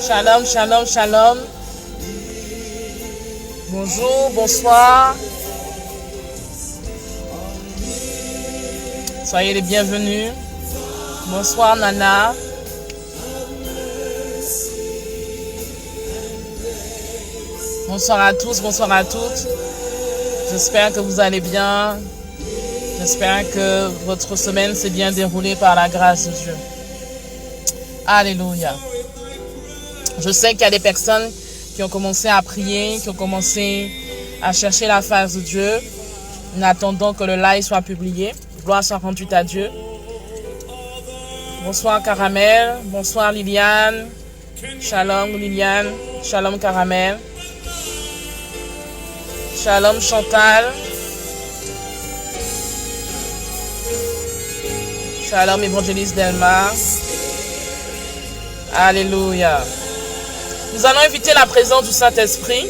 Shalom, shalom, shalom. Bonjour, bonsoir. Soyez les bienvenus. Bonsoir Nana. Bonsoir à tous, bonsoir à toutes. J'espère que vous allez bien. J'espère que votre semaine s'est bien déroulée par la grâce de Dieu. Alléluia. Je sais qu'il y a des personnes qui ont commencé à prier, qui ont commencé à chercher la face de Dieu, en attendant que le live soit publié. Gloire soit rendue à Dieu. Bonsoir Caramel, bonsoir Liliane. Shalom Liliane, shalom Caramel. Shalom Chantal. Shalom évangéliste Delma. Alléluia. Nous allons inviter la présence du Saint-Esprit.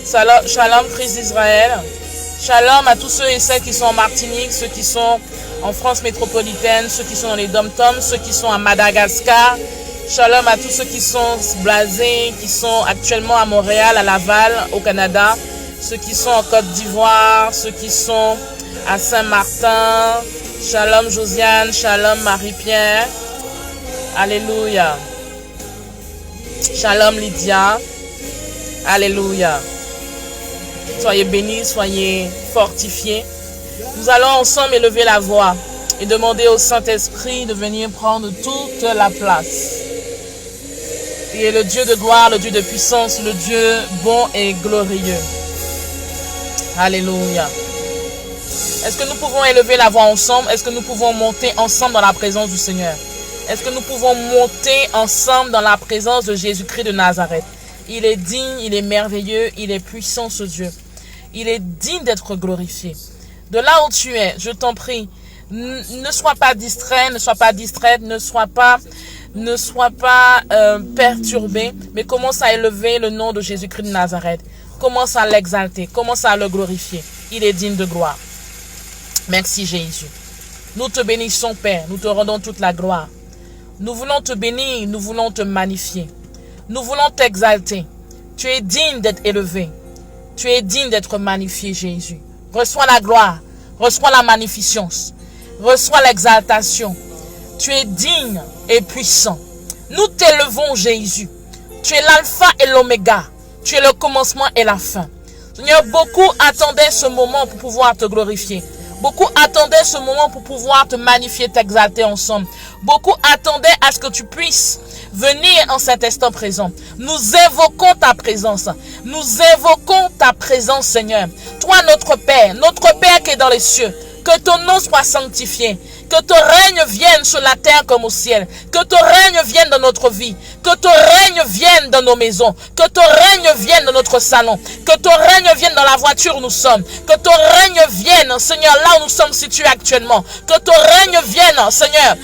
Shalom Christ d'Israël. Shalom à tous ceux et celles qui sont en Martinique, ceux qui sont en France métropolitaine, ceux qui sont dans les Dom-Tom, ceux qui sont à Madagascar. Shalom à tous ceux qui sont blasés, qui sont actuellement à Montréal, à Laval, au Canada. Ceux qui sont en Côte d'Ivoire, ceux qui sont à Saint-Martin. Shalom Josiane, shalom Marie-Pierre. Alléluia. Shalom Lydia. Alléluia. Soyez bénis, soyez fortifiés. Nous allons ensemble élever la voix et demander au Saint-Esprit de venir prendre toute la place. Il est le Dieu de gloire, le Dieu de puissance, le Dieu bon et glorieux. Alléluia. Est-ce que nous pouvons élever la voix ensemble? Est-ce que nous pouvons monter ensemble dans la présence du Seigneur? Est-ce que nous pouvons monter ensemble dans la présence de Jésus-Christ de Nazareth? Il est digne, il est merveilleux, il est puissant ce Dieu. Il est digne d'être glorifié. De là où tu es, je t'en prie, ne sois pas distrait, ne sois pas distraite, ne sois pas perturbé, mais commence à élever le nom de Jésus-Christ de Nazareth. Commence à l'exalter, commence à le glorifier. Il est digne de gloire. Merci Jésus. Nous te bénissons Père, nous te rendons toute la gloire. Nous voulons te bénir, nous voulons te magnifier. Nous voulons t'exalter. Tu es digne d'être élevé. Tu es digne d'être magnifié Jésus. Reçois la gloire, reçois la magnificence, reçois l'exaltation. Tu es digne et puissant. Nous t'élevons Jésus. Tu es l'alpha et l'oméga. Tu es le commencement et la fin. Seigneur, beaucoup attendaient ce moment pour pouvoir te glorifier. Beaucoup attendaient ce moment pour pouvoir te magnifier, t'exalter ensemble. Beaucoup attendaient à ce que tu puisses venir en cet instant présent. Nous évoquons ta présence. Nous évoquons ta présence, Seigneur. Toi, notre Père qui est dans les cieux. Que ton nom soit sanctifié. Que ton règne vienne sur la terre comme au ciel. Que ton règne vienne dans notre vie. Que ton règne vienne dans nos maisons. Que ton règne vienne dans notre salon. Que ton règne vienne dans la voiture où nous sommes. Que ton règne vienne, Seigneur, là où nous sommes situés actuellement. Que ton règne vienne, Seigneur,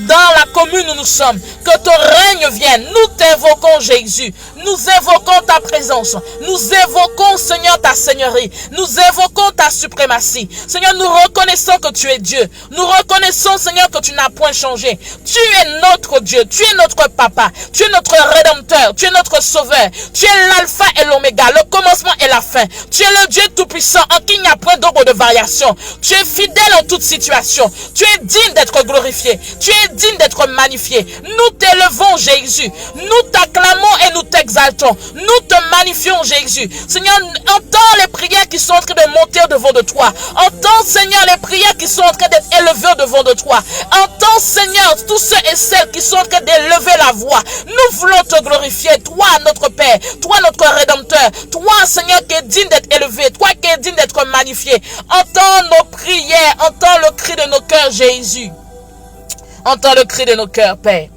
dans la commune où nous sommes. Que ton règne vienne. Nous t'évoquons, Jésus. Nous évoquons ta présence. Nous évoquons, Seigneur, ta seigneurie. Nous évoquons ta suprématie. Seigneur, nous reconnaissons que tu es Dieu. Nous reconnaissons, Seigneur, que tu n'as point changé. Tu es notre Dieu. Tu es notre Papa. Tu es notre Rédempteur. Tu es notre Sauveur. Tu es l'alpha et l'oméga, le commencement et la fin. Tu es le Dieu tout-puissant en qui il n'y a point d'ombre de variation. Tu es fidèle en toute situation. Tu es digne d'être glorifié. Tu es digne d'être magnifié. Nous t'élevons, Jésus. Nous t'acclamons et nous t'exaltons. Nous te magnifions, Jésus. Seigneur, entends les prières qui sont en train de monter devant de toi. Entends, Seigneur, les prières qui sont en train d'être élevées devant de toi. Entends, Seigneur, tous ceux et celles qui sont en train d'élever la voix. Nous voulons te glorifier. Toi, notre Père. Toi, notre Rédempteur. Toi, Seigneur, qui est digne d'être élevé. Toi, qui est digne d'être magnifié. Entends nos prières. Entends le cri de nos cœurs, Jésus. Entends le cri de nos cœurs, Père.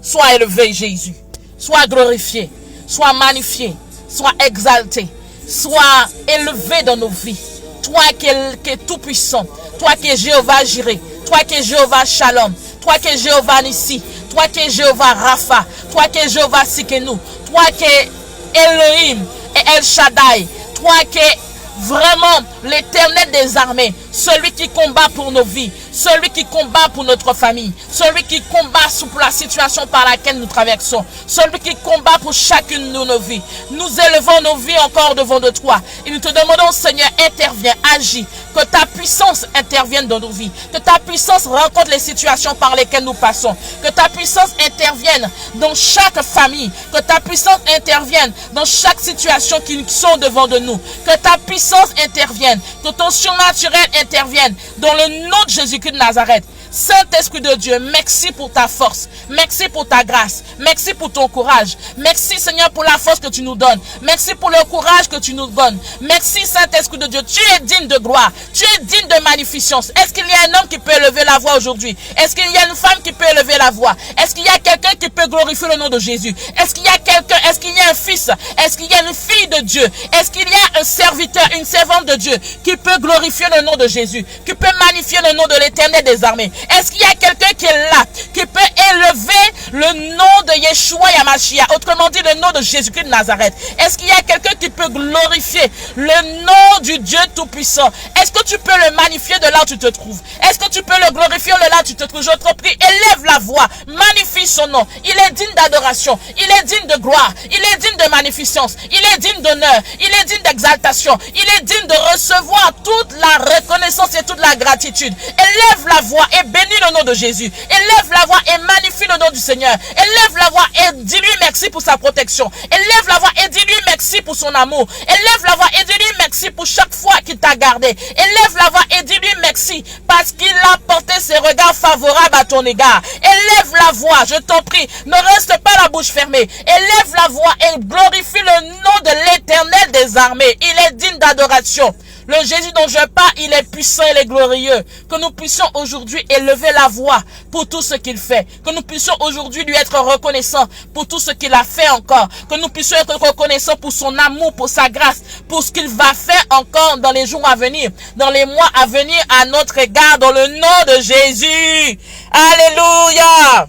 Sois élevé, Jésus. Sois glorifié. Sois magnifié. Sois exalté. Sois élevé dans nos vies. Toi qui es tout puissant. Toi qui es Jéhovah Jireh. Toi qui es Jéhovah Shalom. Toi qui es Jéhovah Nissi. Toi qui es Jéhovah Rapha. Toi qui es Jéhovah Sikenu. Toi qui es Elohim et El Shaddai. Toi qui es vraiment l'Éternel des armées. Celui qui combat pour nos vies. celui qui combat pour notre famille, celui qui combat pour la situation par laquelle nous traversons, celui qui combat pour chacune de nos vies. Nous élevons nos vies encore devant de toi et nous te demandons, Seigneur, interviens, agis, que ta puissance intervienne dans nos vies, que ta puissance rencontre les situations par lesquelles nous passons, que ta puissance intervienne dans chaque famille, que ta puissance intervienne dans chaque situation qui sont devant de nous, que ta puissance intervienne, que ton surnaturel intervienne dans le nom de Jésus-Christ de Nazareth. Saint-Esprit de Dieu, merci pour ta force, merci pour ta grâce, merci pour ton courage, merci Seigneur pour la force que tu nous donnes, merci pour le courage que tu nous donnes, merci Saint-Esprit de Dieu, tu es digne de gloire, tu es digne de magnificence. Est-ce qu'il y a un homme qui peut élever la voix aujourd'hui? Est-ce qu'il y a une femme qui peut élever la voix? Est-ce qu'il y a quelqu'un qui peut glorifier le nom de Jésus? Est-ce qu'il y a quelqu'un, est-ce qu'il y a un fils? Est-ce qu'il y a une fille de Dieu? Est-ce qu'il y a un serviteur, une servante de Dieu qui peut glorifier le nom de Jésus, qui peut magnifier le nom de l'Éternel des armées? Est-ce qu'il y a quelqu'un qui est là, qui peut élever le nom de Yeshua Yamashia, autrement dit le nom de Jésus-Christ de Nazareth? Est-ce qu'il y a quelqu'un qui peut glorifier le nom du Dieu Tout-Puissant? Est-ce que tu peux le magnifier de là où tu te trouves? Est-ce que tu peux le glorifier de là où tu te trouves? Je te prie, élève la voix, magnifie son nom. Il est digne d'adoration, il est digne de gloire, il est digne de magnificence, il est digne d'honneur, il est digne d'exaltation, il est digne de recevoir toute la reconnaissance et toute la gratitude. Élève la voix et bénis le nom de Jésus. Élève la voix et magnifie le nom du Seigneur. Élève la voix et dis-lui merci pour sa protection. Élève la voix et dis-lui merci pour son amour. Élève la voix et dis-lui merci pour chaque fois qu'il t'a gardé. Élève la voix et dis-lui merci parce qu'il a porté ses regards favorables à ton égard. Élève la voix, je t'en prie. Ne reste pas la bouche fermée. Élève la voix et glorifie le nom de l'Éternel des armées. Il est digne d'adoration. Le Jésus dont je parle, il est puissant, il est glorieux. Que nous puissions aujourd'hui élever la voix pour tout ce qu'il fait. Que nous puissions aujourd'hui lui être reconnaissants pour tout ce qu'il a fait encore. Que nous puissions être reconnaissants pour son amour, pour sa grâce, pour ce qu'il va faire encore dans les jours à venir, dans les mois à venir à notre égard, dans le nom de Jésus. Alléluia.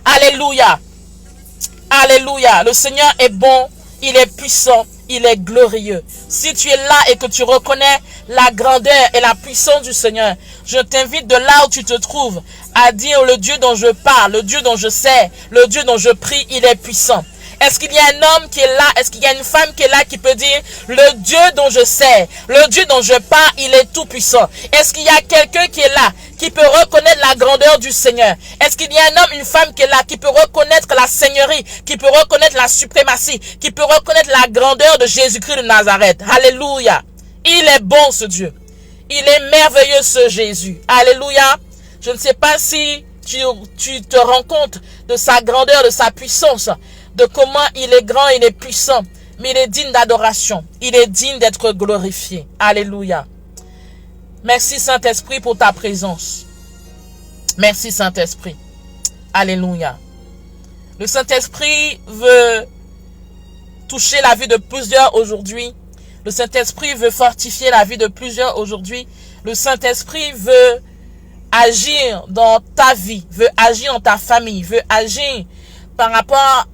Alléluia. Alléluia. Le Seigneur est bon, il est puissant. Il est glorieux. Si tu es là et que tu reconnais la grandeur et la puissance du Seigneur, je t'invite de là où tu te trouves à dire le Dieu dont je parle, le Dieu dont je sais, le Dieu dont je prie, il est puissant. Est-ce qu'il y a un homme qui est là? Est-ce qu'il y a une femme qui est là qui peut dire le Dieu dont je sais, le Dieu dont je parle, il est tout puissant? Est-ce qu'il y a quelqu'un qui est là qui peut reconnaître la grandeur du Seigneur? Est-ce qu'il y a un homme, une femme qui est là qui peut reconnaître la seigneurie, qui peut reconnaître la suprématie, qui peut reconnaître la grandeur de Jésus-Christ de Nazareth? Alléluia. Il est bon ce Dieu. Il est merveilleux ce Jésus. Alléluia. Je ne sais pas si tu te rends compte de sa grandeur, de sa puissance, de comment il est grand, il est puissant, mais il est digne d'adoration. Il est digne d'être glorifié. Alléluia. Merci Saint-Esprit pour ta présence. Merci Saint-Esprit. Alléluia. Le Saint-Esprit veut toucher la vie de plusieurs aujourd'hui. Le Saint-Esprit veut fortifier la vie de plusieurs aujourd'hui. Le Saint-Esprit veut agir dans ta vie, veut agir dans ta famille, veut agir par rapport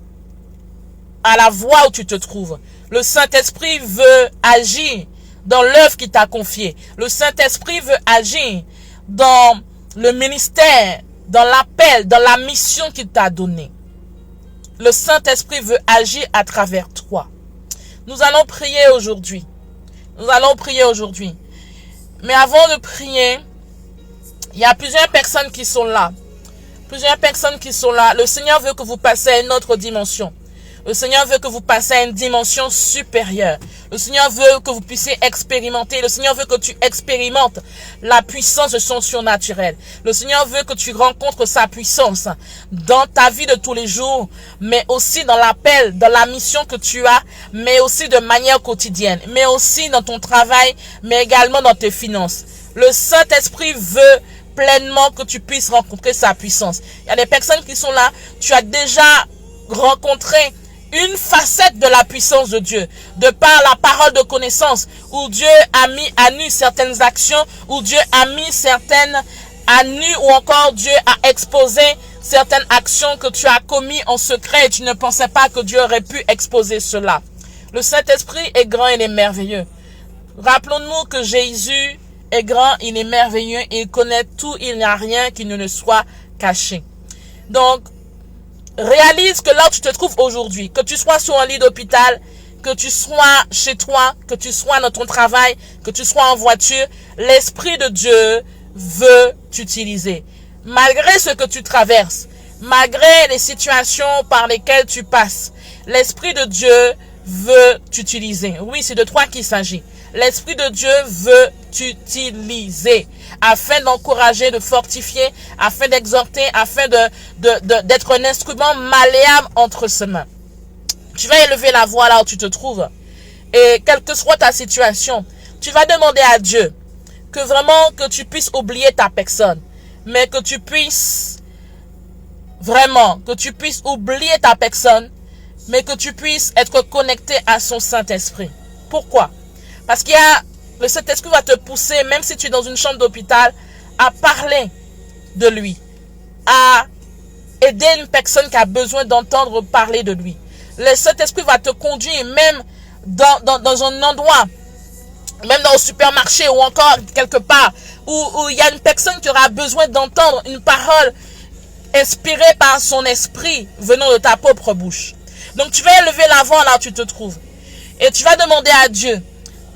à la voie où tu te trouves. Le Saint-Esprit veut agir dans l'œuvre qu'il t'a confiée. Le Saint-Esprit veut agir dans le ministère, dans l'appel, dans la mission qu'il t'a donnée. Le Saint-Esprit veut agir à travers toi. Nous allons prier aujourd'hui. Nous allons prier aujourd'hui. Mais avant de prier, il y a plusieurs personnes qui sont là. Plusieurs personnes qui sont là. Le Seigneur veut que vous passiez à une autre dimension. Le Seigneur veut que vous passiez à une dimension supérieure. Le Seigneur veut que vous puissiez expérimenter. Le Seigneur veut que tu expérimentes la puissance de son surnaturel. Le Seigneur veut que tu rencontres sa puissance dans ta vie de tous les jours, mais aussi dans l'appel, dans la mission que tu as, mais aussi de manière quotidienne, mais aussi dans ton travail, mais également dans tes finances. Le Saint-Esprit veut pleinement que tu puisses rencontrer sa puissance. Il y a des personnes qui sont là, tu as déjà rencontré une facette de la puissance de Dieu, de par la parole de connaissance, où Dieu a mis à nu certaines actions, où Dieu a mis certaines à nu, ou encore Dieu a exposé certaines actions que tu as commises en secret et tu ne pensais pas que Dieu aurait pu exposer cela. Le Saint-Esprit est grand et il est merveilleux. Rappelons-nous que Jésus est grand, il est merveilleux, il connaît tout, il n'y a rien qui ne le soit caché. Donc, réalise que là où tu te trouves aujourd'hui, que tu sois sur un lit d'hôpital, que tu sois chez toi, que tu sois dans ton travail, que tu sois en voiture, l'Esprit de Dieu veut t'utiliser. Malgré ce que tu traverses, malgré les situations par lesquelles tu passes, l'Esprit de Dieu veut t'utiliser. Oui, c'est de toi qu'il s'agit. L'Esprit de Dieu veut t'utiliser afin d'encourager, de fortifier, afin d'exhorter, afin d'être un instrument malléable entre ses mains. Tu vas élever la voix là où tu te trouves. Et quelle que soit ta situation, tu vas demander à Dieu que vraiment que tu puisses oublier ta personne. Mais que tu puisses vraiment, que tu puisses oublier ta personne, mais que tu puisses être connecté à son Saint-Esprit. Pourquoi? Parce qu'il y a, le Saint-Esprit va te pousser, même si tu es dans une chambre d'hôpital, à parler de lui, à aider une personne qui a besoin d'entendre parler de lui. Le Saint-Esprit va te conduire même dans un endroit, même dans le supermarché ou encore quelque part, où il y a une personne qui aura besoin d'entendre une parole inspirée par son esprit venant de ta propre bouche. Donc tu vas élever la voix là où tu te trouves. Et tu vas demander à Dieu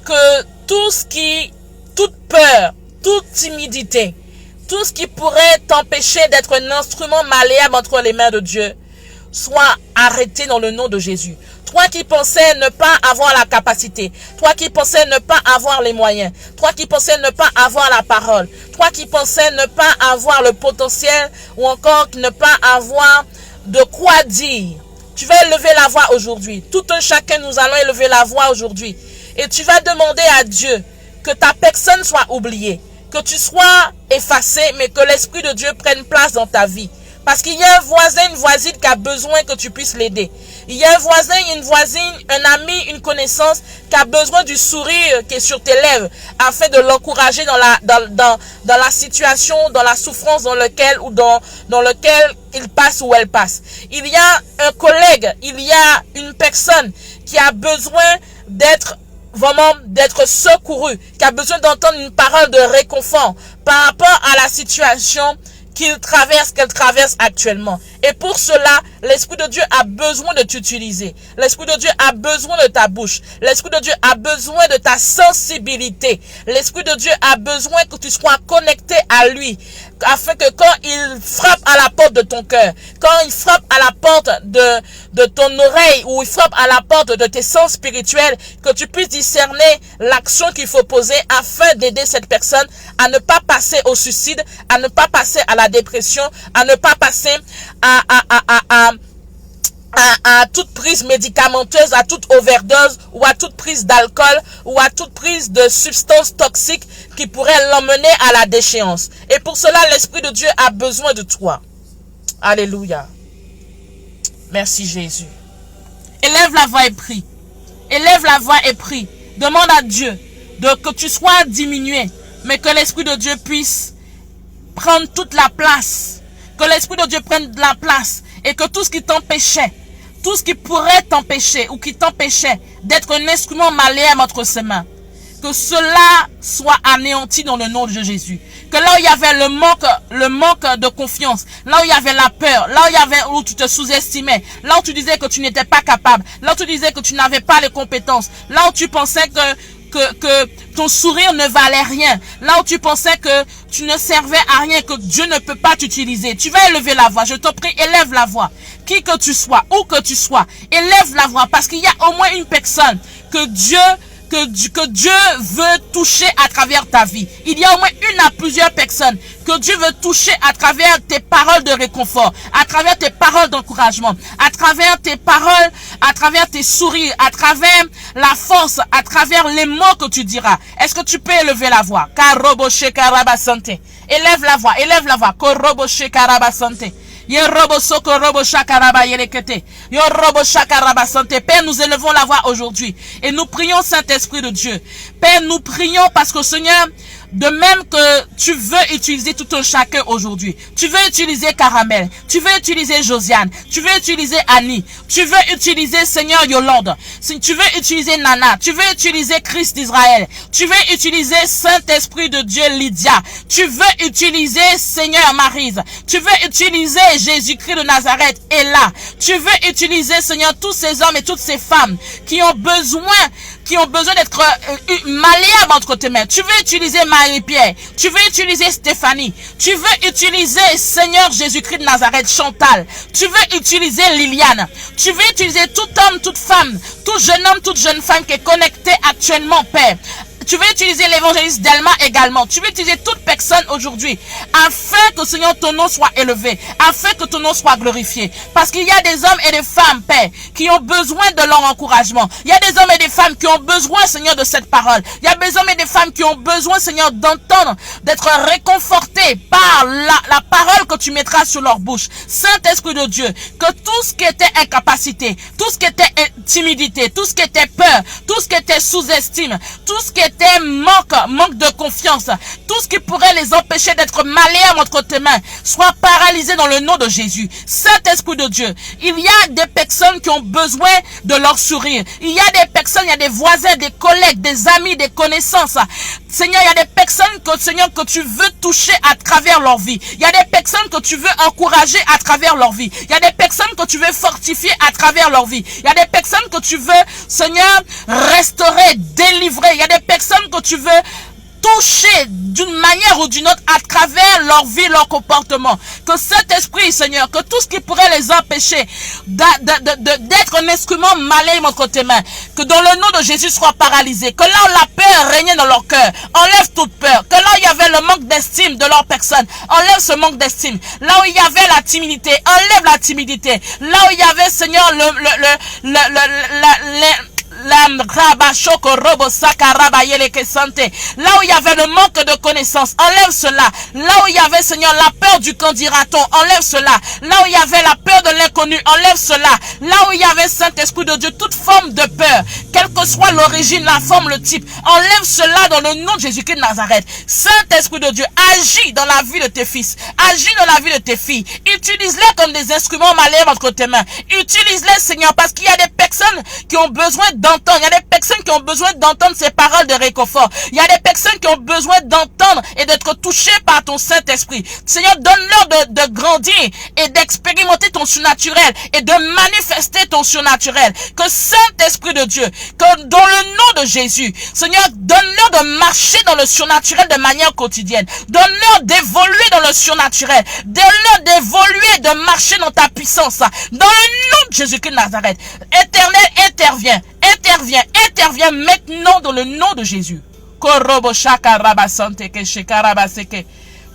que toute peur, toute timidité, tout ce qui pourrait t'empêcher d'être un instrument malléable entre les mains de Dieu, soit arrêté dans le nom de Jésus. Toi qui pensais ne pas avoir la capacité, toi qui pensais ne pas avoir les moyens, toi qui pensais ne pas avoir la parole, toi qui pensais ne pas avoir le potentiel ou encore ne pas avoir de quoi dire, tu vas élever la voix aujourd'hui. Tout un chacun, nous allons élever la voix aujourd'hui. Et tu vas demander à Dieu que ta personne soit oubliée, que tu sois effacé, mais que l'Esprit de Dieu prenne place dans ta vie. Parce qu'il y a un voisin, une voisine qui a besoin que tu puisses l'aider. Il y a un voisin, une voisine, un ami, une connaissance qui a besoin du sourire qui est sur tes lèvres afin de l'encourager dans la situation, dans la souffrance dans lequel il passe ou elle passe. Il y a un collègue, il y a une personne qui a besoin d'être secouru, qui a besoin d'entendre une parole de réconfort par rapport à la situation qu'elle traverse actuellement. Et pour cela, l'Esprit de Dieu a besoin de t'utiliser. L'Esprit de Dieu a besoin de ta bouche. L'Esprit de Dieu a besoin de ta sensibilité. L'Esprit de Dieu a besoin que tu sois connecté à lui, afin que quand il frappe à la porte de ton cœur, quand il frappe à la porte de ton oreille, ou il frappe à la porte de tes sens spirituels, que tu puisses discerner l'action qu'il faut poser afin d'aider cette personne à ne pas passer au suicide, à ne pas passer à la dépression, à ne pas passer à toute prise médicamenteuse, à toute overdose, ou à toute prise d'alcool, ou à toute prise de substances toxiques qui pourraient l'emmener à la déchéance. Et pour cela, l'Esprit de Dieu a besoin de toi. Alléluia. Merci Jésus. Élève la voix et prie. Élève la voix et prie. Demande à Dieu que tu sois diminué, mais que l'Esprit de Dieu puisse prendre toute la place. Que l'Esprit de Dieu prenne de la place. Et que tout ce qui t'empêchait, tout ce qui pourrait t'empêcher ou qui t'empêchait d'être un instrument malléable entre ses mains, que cela soit anéanti dans le nom de Jésus. Que là où il y avait le manque de confiance, là où il y avait la peur, là où tu te sous-estimais, là où tu disais que tu n'étais pas capable, là où tu disais que tu n'avais pas les compétences, là où tu pensais que ton sourire ne valait rien, là où tu pensais que tu ne servais à rien, que Dieu ne peut pas t'utiliser, tu vas élever la voix. Je te prie, élève la voix. Qui que tu sois, où que tu sois, élève la voix, parce qu'il y a au moins une personne que Dieu veut toucher à travers ta vie. Il y a au moins une à plusieurs personnes que Dieu veut toucher à travers tes paroles de réconfort, à travers tes paroles d'encouragement, à travers tes paroles, à travers tes sourires, à travers la force, à travers les mots que tu diras. Est-ce que tu peux élever la voix? Élève la voix, élève la voix. Père, nous élevons la voix aujourd'hui et nous prions, Saint-Esprit de Dieu. Père, nous prions parce que, Seigneur, De même que tu veux utiliser tout un chacun aujourd'hui. Tu veux utiliser Caramel. Tu veux utiliser Josiane. Tu veux utiliser Annie. Tu veux utiliser Seigneur Yolande. Tu veux utiliser Nana. Tu veux utiliser Christ d'Israël. Tu veux utiliser Saint-Esprit de Dieu Lydia. Tu veux utiliser Seigneur Maryse. Tu veux utiliser Jésus-Christ de Nazareth. Et là, tu veux utiliser Seigneur tous ces hommes et toutes ces femmes qui ont besoin d'être malléables entre tes mains. Tu veux utiliser Marie-Pierre, tu veux utiliser Stéphanie, tu veux utiliser Seigneur Jésus-Christ de Nazareth, Chantal, tu veux utiliser Liliane, tu veux utiliser tout homme, toute femme, tout jeune homme, toute jeune femme qui est connecté actuellement, Père. Tu veux utiliser l'évangéliste Delma également. Tu veux utiliser toute personne aujourd'hui afin que Seigneur ton nom soit élevé, afin que ton nom soit glorifié. Parce qu'il y a des hommes et des femmes, Père, qui ont besoin de leur encouragement. Il y a des hommes et des femmes qui ont besoin, Seigneur, de cette parole. Il y a des hommes et des femmes qui ont besoin, Seigneur, d'entendre, d'être réconfortés par la parole que tu mettras sur leur bouche. Saint-Esprit de Dieu, que tout ce qui était incapacité, tout ce qui était timidité, tout ce qui était peur, tout ce qui était sous-estime, tout ce qui était manque de confiance, tout ce qui pourrait les empêcher d'être malléables entre tes mains, soit paralysé dans le nom de Jésus. Saint-Esprit de Dieu, il y a des personnes qui ont besoin de leur sourire. Il y a des personnes, il y a des voisins, des collègues, des amis, des connaissances. Seigneur, il y a des personnes que tu veux toucher à travers leur vie. Il y a des personnes que tu veux encourager à travers leur vie. Il y a des personnes que tu veux fortifier à travers leur vie. Il y a des personnes que tu veux, Seigneur, restaurer, délivrer. Il y a des personnes que tu veux toucher d'une manière ou d'une autre à travers leur vie, leur comportement. Que cet esprit, Seigneur, que tout ce qui pourrait les empêcher d'être un instrument malin entre tes mains, que dans le nom de Jésus soit paralysé. Que là où la peur régnait dans leur cœur, enlève toute peur. Que là où il y avait le manque d'estime de leur personne, enlève ce manque d'estime. Là où il y avait la timidité, enlève la timidité. Là où il y avait, Seigneur, là où il y avait le manque de connaissances, enlève cela. Là où il y avait, Seigneur, la peur du candidaton, enlève cela. Là où il y avait la peur de l'inconnu, enlève cela. Là où il y avait, Saint-Esprit de Dieu, toute forme de peur, quelle que soit l'origine, la forme, le type, enlève cela dans le nom de Jésus-Christ de Nazareth. Saint-Esprit de Dieu, agis dans la vie de tes fils, agis dans la vie de tes filles, utilise-les comme des instruments malléables entre tes mains, utilise-les, Seigneur, parce qu'il y a des personnes qui ont besoin d'entendre, il y a des personnes qui ont besoin d'entendre ces paroles de réconfort, il y a des personnes qui ont besoin d'entendre et d'être touchées par ton Saint-Esprit. Seigneur, donne-leur de grandir et d'expérimenter ton surnaturel et de manifester ton surnaturel. Que Saint-Esprit de Dieu, que dans le nom de Jésus, Seigneur, donne-leur de marcher dans le surnaturel de manière quotidienne. Donne-leur d'évoluer dans le surnaturel. Donne-leur d'évoluer, de marcher dans ta puissance. Dans le nom de Jésus-Christ de Nazareth. Éternel, interviens. Interviens maintenant dans le nom de Jésus. Korobo shaka raba sante ke shekaraba seke.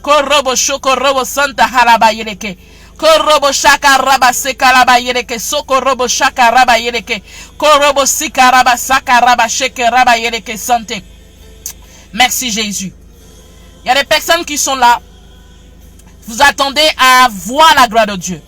Korobo shoko robo santa halaba yereke. Korobo shaka raba seka raba yereke. Soko robo shaka raba yereke. Korobo sika raba saka raba sheke raba yereke sante. Merci Jésus. Il y a des personnes qui sont là. Vous attendez à voir la gloire de Dieu.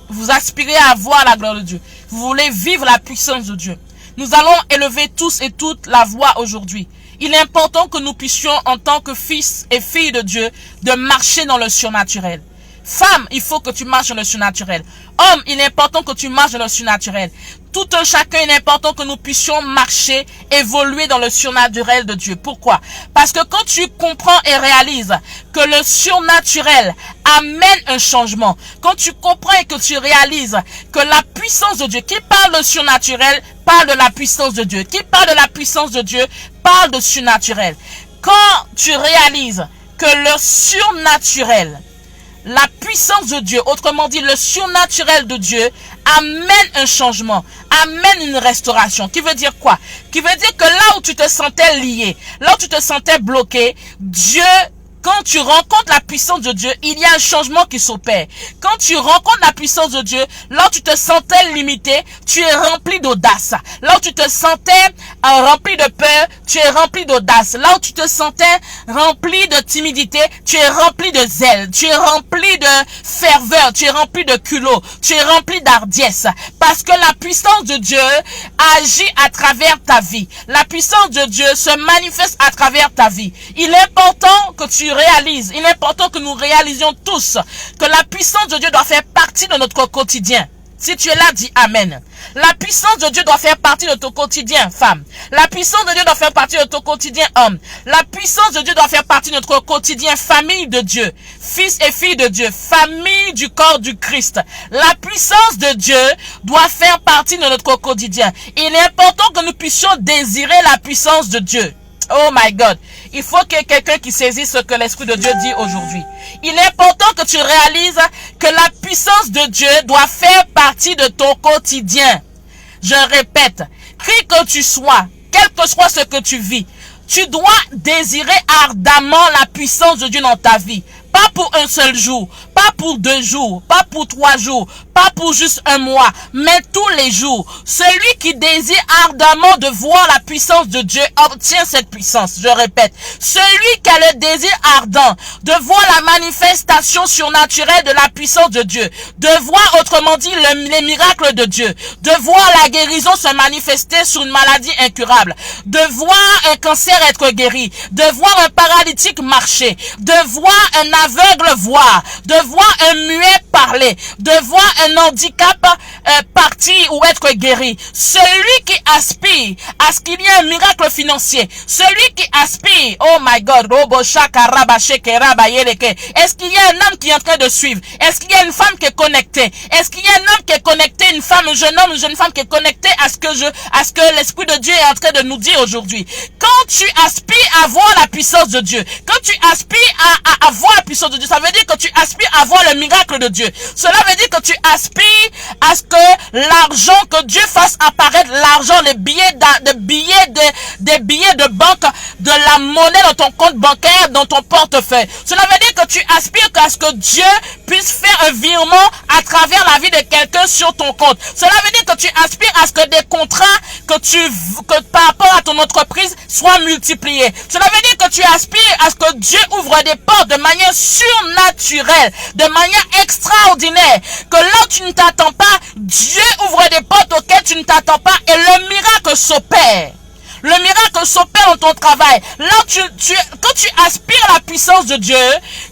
Vous aspirez à voir la gloire de Dieu. Vous voulez vivre la puissance de Dieu. Nous allons élever tous et toutes la voix aujourd'hui. Il est important que nous puissions, en tant que fils et filles de Dieu, de marcher dans le surnaturel. Femme, il faut que tu marches dans le surnaturel. Homme, il est important que tu marches dans le surnaturel. Tout un chacun, il est important que nous puissions marcher, évoluer dans le surnaturel de Dieu. Pourquoi? Parce que quand tu comprends et réalises que le surnaturel amène un changement, quand tu comprends et que tu réalises que la puissance de Dieu, qui parle de surnaturel, parle de la puissance de Dieu, qui parle de la puissance de Dieu, parle de surnaturel. Quand tu réalises que le surnaturel, la puissance de Dieu, autrement dit le surnaturel de Dieu, amène un changement, amène une restauration. Qui veut dire quoi? Qui veut dire que là où tu te sentais lié, là où tu te sentais bloqué, Dieu Quand tu rencontres la puissance de Dieu, il y a un changement qui s'opère. Quand tu rencontres la puissance de Dieu, là où tu te sentais limité, tu es rempli d'audace. Là où tu te sentais rempli de peur, tu es rempli d'audace. Là où tu te sentais rempli de timidité, tu es rempli de zèle. Tu es rempli de ferveur, tu es rempli de culot, tu es rempli d'hardiesse. Parce que la puissance de Dieu agit à travers ta vie. La puissance de Dieu se manifeste à travers ta vie. Il est important que tu réalises, il est important que nous réalisions tous que la puissance de Dieu doit faire partie de notre quotidien. Si tu es là, dis Amen. La puissance de Dieu doit faire partie de ton quotidien, femme. La puissance de Dieu doit faire partie de ton quotidien, homme. La puissance de Dieu doit faire partie de notre quotidien, famille de Dieu, fils et filles de Dieu, famille du corps du Christ. La puissance de Dieu doit faire partie de notre quotidien. Il est important que nous puissions désirer la puissance de Dieu. Oh my God. Il faut qu'il y ait quelqu'un qui saisisse ce que l'Esprit de Dieu dit aujourd'hui. Il est important que tu réalises que la puissance de Dieu doit faire partie de ton quotidien. Je répète, qui que tu sois, quel que soit ce que tu vis, tu dois désirer ardemment la puissance de Dieu dans ta vie. Pas pour un seul jour, pas pour 2 jours, pas pour 3 jours, pas pour juste un mois, mais tous les jours. Celui qui désire ardemment de voir la puissance de Dieu obtient cette puissance. Je répète, celui qui a le désir ardent de voir la manifestation surnaturelle de la puissance de Dieu, de voir autrement dit les miracles de Dieu, de voir la guérison se manifester sur une maladie incurable, de voir un cancer être guéri, de voir un paralytique marcher, de voir un aveugle voir, de voir un muet parler, de voir un handicap partir ou être guéri. Celui qui aspire à ce qu'il y ait un miracle financier, celui qui aspire, oh my God, est-ce qu'il y a un homme qui est en train de suivre? Est-ce qu'il y a une femme qui est connectée? Est-ce qu'il y a un homme qui est connecté, une femme, un jeune homme, une jeune femme qui est connectée à ce que l'Esprit de Dieu est en train de nous dire aujourd'hui? Quand tu aspires à voir la puissance de Dieu, quand tu aspires à voir la puissance de Dieu, ça veut dire que tu aspires à voir le miracle de Dieu. Cela veut dire que tu aspires à ce que l'argent, que Dieu fasse apparaître l'argent, des billets de banque, de la monnaie dans ton compte bancaire, dans ton portefeuille. Cela veut dire que tu aspires à ce que Dieu puisse faire un virement à travers la vie de quelqu'un sur ton compte. Cela veut dire que tu aspires à ce que des contrats que par rapport à ton entreprise soient multipliés. Cela veut dire que tu aspires à ce que Dieu ouvre des portes de manière surnaturelle, de manière extraordinaire, que là où tu ne t'attends pas, Dieu ouvre des portes auxquelles tu ne t'attends pas et le miracle s'opère. Le miracle s'opère dans ton travail. Là, quand tu aspires à la puissance de Dieu,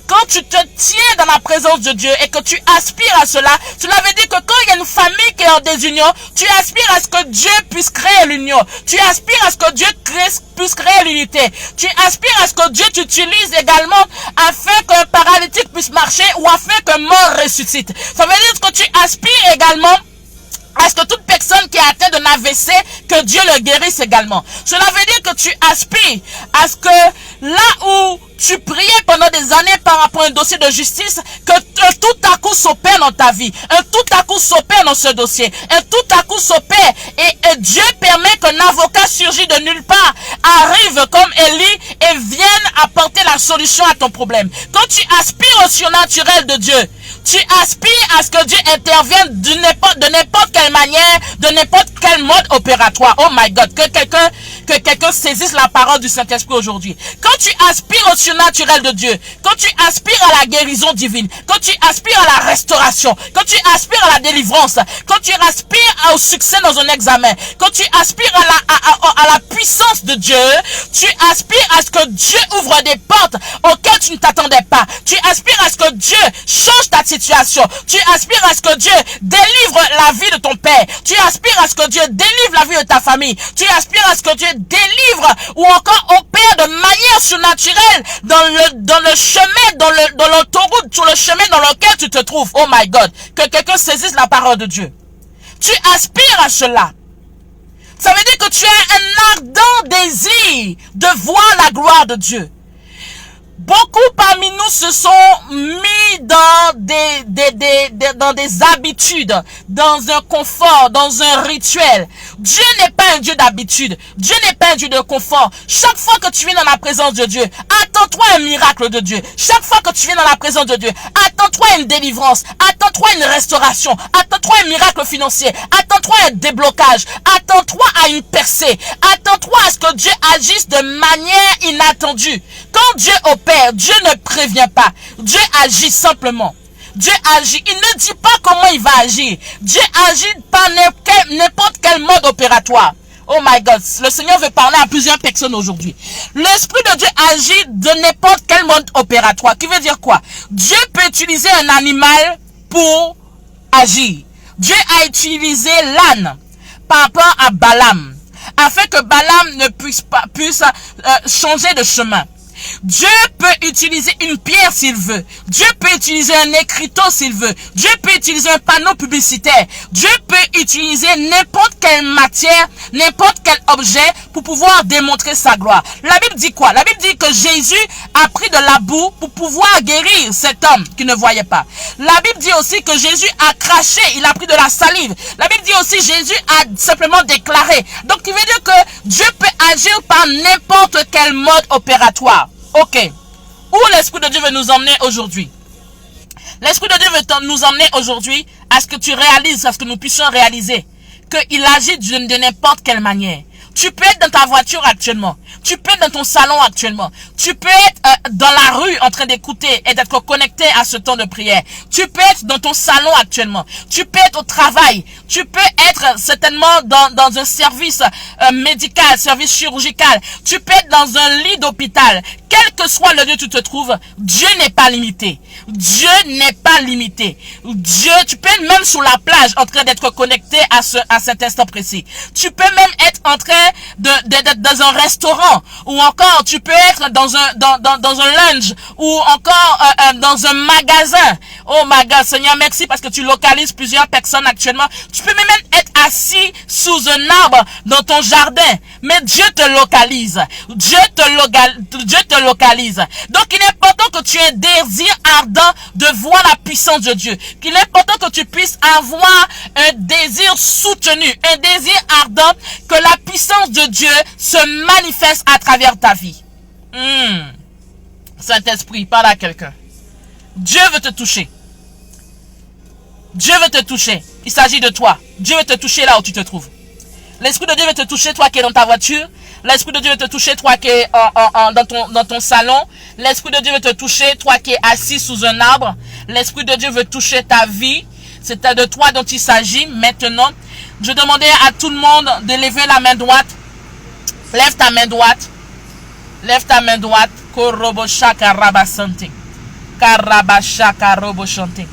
quand tu te tiens dans la présence de Dieu et que tu aspires à cela, cela veut dire que quand il y a une famille qui est en désunion, tu aspires à ce que Dieu puisse créer l'union. Tu aspires à ce que Dieu puisse créer l'unité. Tu aspires à ce que Dieu t'utilise également afin qu'un paralytique puisse marcher ou afin qu'un mort ressuscite. Ça veut dire que tu aspires également à ce que toute personne qui est atteinte d'un AVC, que Dieu le guérisse également. Cela veut dire que tu aspires à ce que là où tu priais pendant des années par rapport à un dossier de justice, que tout à coup s'opère dans ta vie, un tout à coup s'opère dans ce dossier, un tout à coup s'opère et Dieu permet qu'un avocat surgit de nulle part, arrive comme Élie et vienne apporter la solution à ton problème. Quand tu aspires au surnaturel de Dieu, tu aspires à ce que Dieu intervienne de n'importe quelle manière, de n'importe quel mode opératoire. Oh my God, que quelqu'un saisisse la parole du Saint-Esprit aujourd'hui. Quand tu aspires au surnaturel de Dieu, quand tu aspires à la guérison divine, quand tu aspires à la restauration, quand tu aspires à la délivrance, quand tu aspires au succès dans un examen, quand tu aspires à la puissance de Dieu, tu aspires à ce que Dieu ouvre des portes auxquelles tu ne t'attendais pas. Tu aspires à ce que Dieu change ta situation. Tu aspires à ce que Dieu délivre la vie de ton père. Tu aspires à ce que Dieu délivre la vie de ta famille. Tu aspires à ce que Dieu délivre ou encore opère de manière surnaturelle dans le chemin, dans l'autoroute, sur le chemin dans lequel tu te trouves. Oh my God. Que quelqu'un saisisse la parole de Dieu. Tu aspires à cela. Ça veut dire que tu as un ardent désir de voir la gloire de Dieu. Beaucoup parmi nous se sont mis dans des habitudes, dans un confort, dans un rituel. Dieu n'est pas un Dieu d'habitude. Dieu n'est pas un Dieu de confort. Chaque fois que tu viens dans la présence de Dieu, attends-toi un miracle de Dieu. Chaque fois que tu viens dans la présence de Dieu, attends-toi une délivrance, attends-toi une restauration, attends-toi un miracle financier, attends-toi un déblocage, attends-toi à une percée, attends-toi à ce que Dieu agisse de manière inattendue. Quand Dieu opère, Dieu ne prévient pas. Dieu agit simplement. Dieu agit. Il ne dit pas comment il va agir. Dieu agit par n'importe quel mode opératoire. Oh my God, le Seigneur veut parler à plusieurs personnes aujourd'hui. L'Esprit de Dieu agit de n'importe quel mode opératoire. Qui veut dire quoi? Dieu peut utiliser un animal pour agir. Dieu a utilisé l'âne par rapport à Balaam, afin que Balaam ne puisse changer de chemin. Dieu peut utiliser une pierre s'il veut. Dieu peut utiliser un écriteau s'il veut. Dieu peut utiliser un panneau publicitaire. Dieu peut utiliser n'importe quelle matière, n'importe quel objet pour pouvoir démontrer sa gloire. La Bible dit quoi? La Bible dit que Jésus a pris de la boue pour pouvoir guérir cet homme qui ne voyait pas. La Bible dit aussi que Jésus a craché, il a pris de la salive. La Bible dit aussi que Jésus a simplement déclaré. Donc il veut dire que Dieu peut agir par n'importe quel mode opératoire. Ok. Où l'Esprit de Dieu veut nous emmener aujourd'hui? L'Esprit de Dieu veut nous emmener aujourd'hui à ce que tu réalises, à ce que nous puissions réaliser qu'il agit de n'importe quelle manière. Tu peux être dans ta voiture actuellement. Tu peux être dans ton salon actuellement. Tu peux être dans la rue en train d'écouter et d'être connecté à ce temps de prière. Tu peux être dans ton salon actuellement. Tu peux être au travail. Tu peux être certainement dans un service médical, service chirurgical. Tu peux être dans un lit d'hôpital. Quel que soit le lieu où tu te trouves, Dieu n'est pas limité. Dieu n'est pas limité. Dieu, tu peux être même sur la plage en train d'être connecté à cet instant précis. Tu peux même être en train d'être dans un restaurant, ou encore tu peux être dans un lounge, ou encore dans un magasin. Oh my God, Seigneur, merci parce que tu localises plusieurs personnes actuellement. Tu peux même être assis sous un arbre dans ton jardin, mais Dieu te localise. Dieu te localise. Donc il est important que tu aies un désir ardent de voir la puissance de Dieu. Qu'il est important que tu puisses avoir un désir soutenu, un désir ardent que la puissance de Dieu se manifeste à travers ta vie. Saint-Esprit, parle à quelqu'un. Dieu veut te toucher. Dieu veut te toucher. Il s'agit de toi. Dieu veut te toucher là où tu te trouves. L'Esprit de Dieu veut te toucher, toi qui es dans ta voiture. L'Esprit de Dieu veut te toucher, toi qui es dans ton salon. L'Esprit de Dieu veut te toucher, toi qui es assis sous un arbre. L'Esprit de Dieu veut toucher ta vie. C'est de toi dont il s'agit maintenant. Je demandais à tout le monde de lever la main droite. Lève ta main droite. Lève ta main droite. Koroboshaka rabasante. Karabashaka roboshante.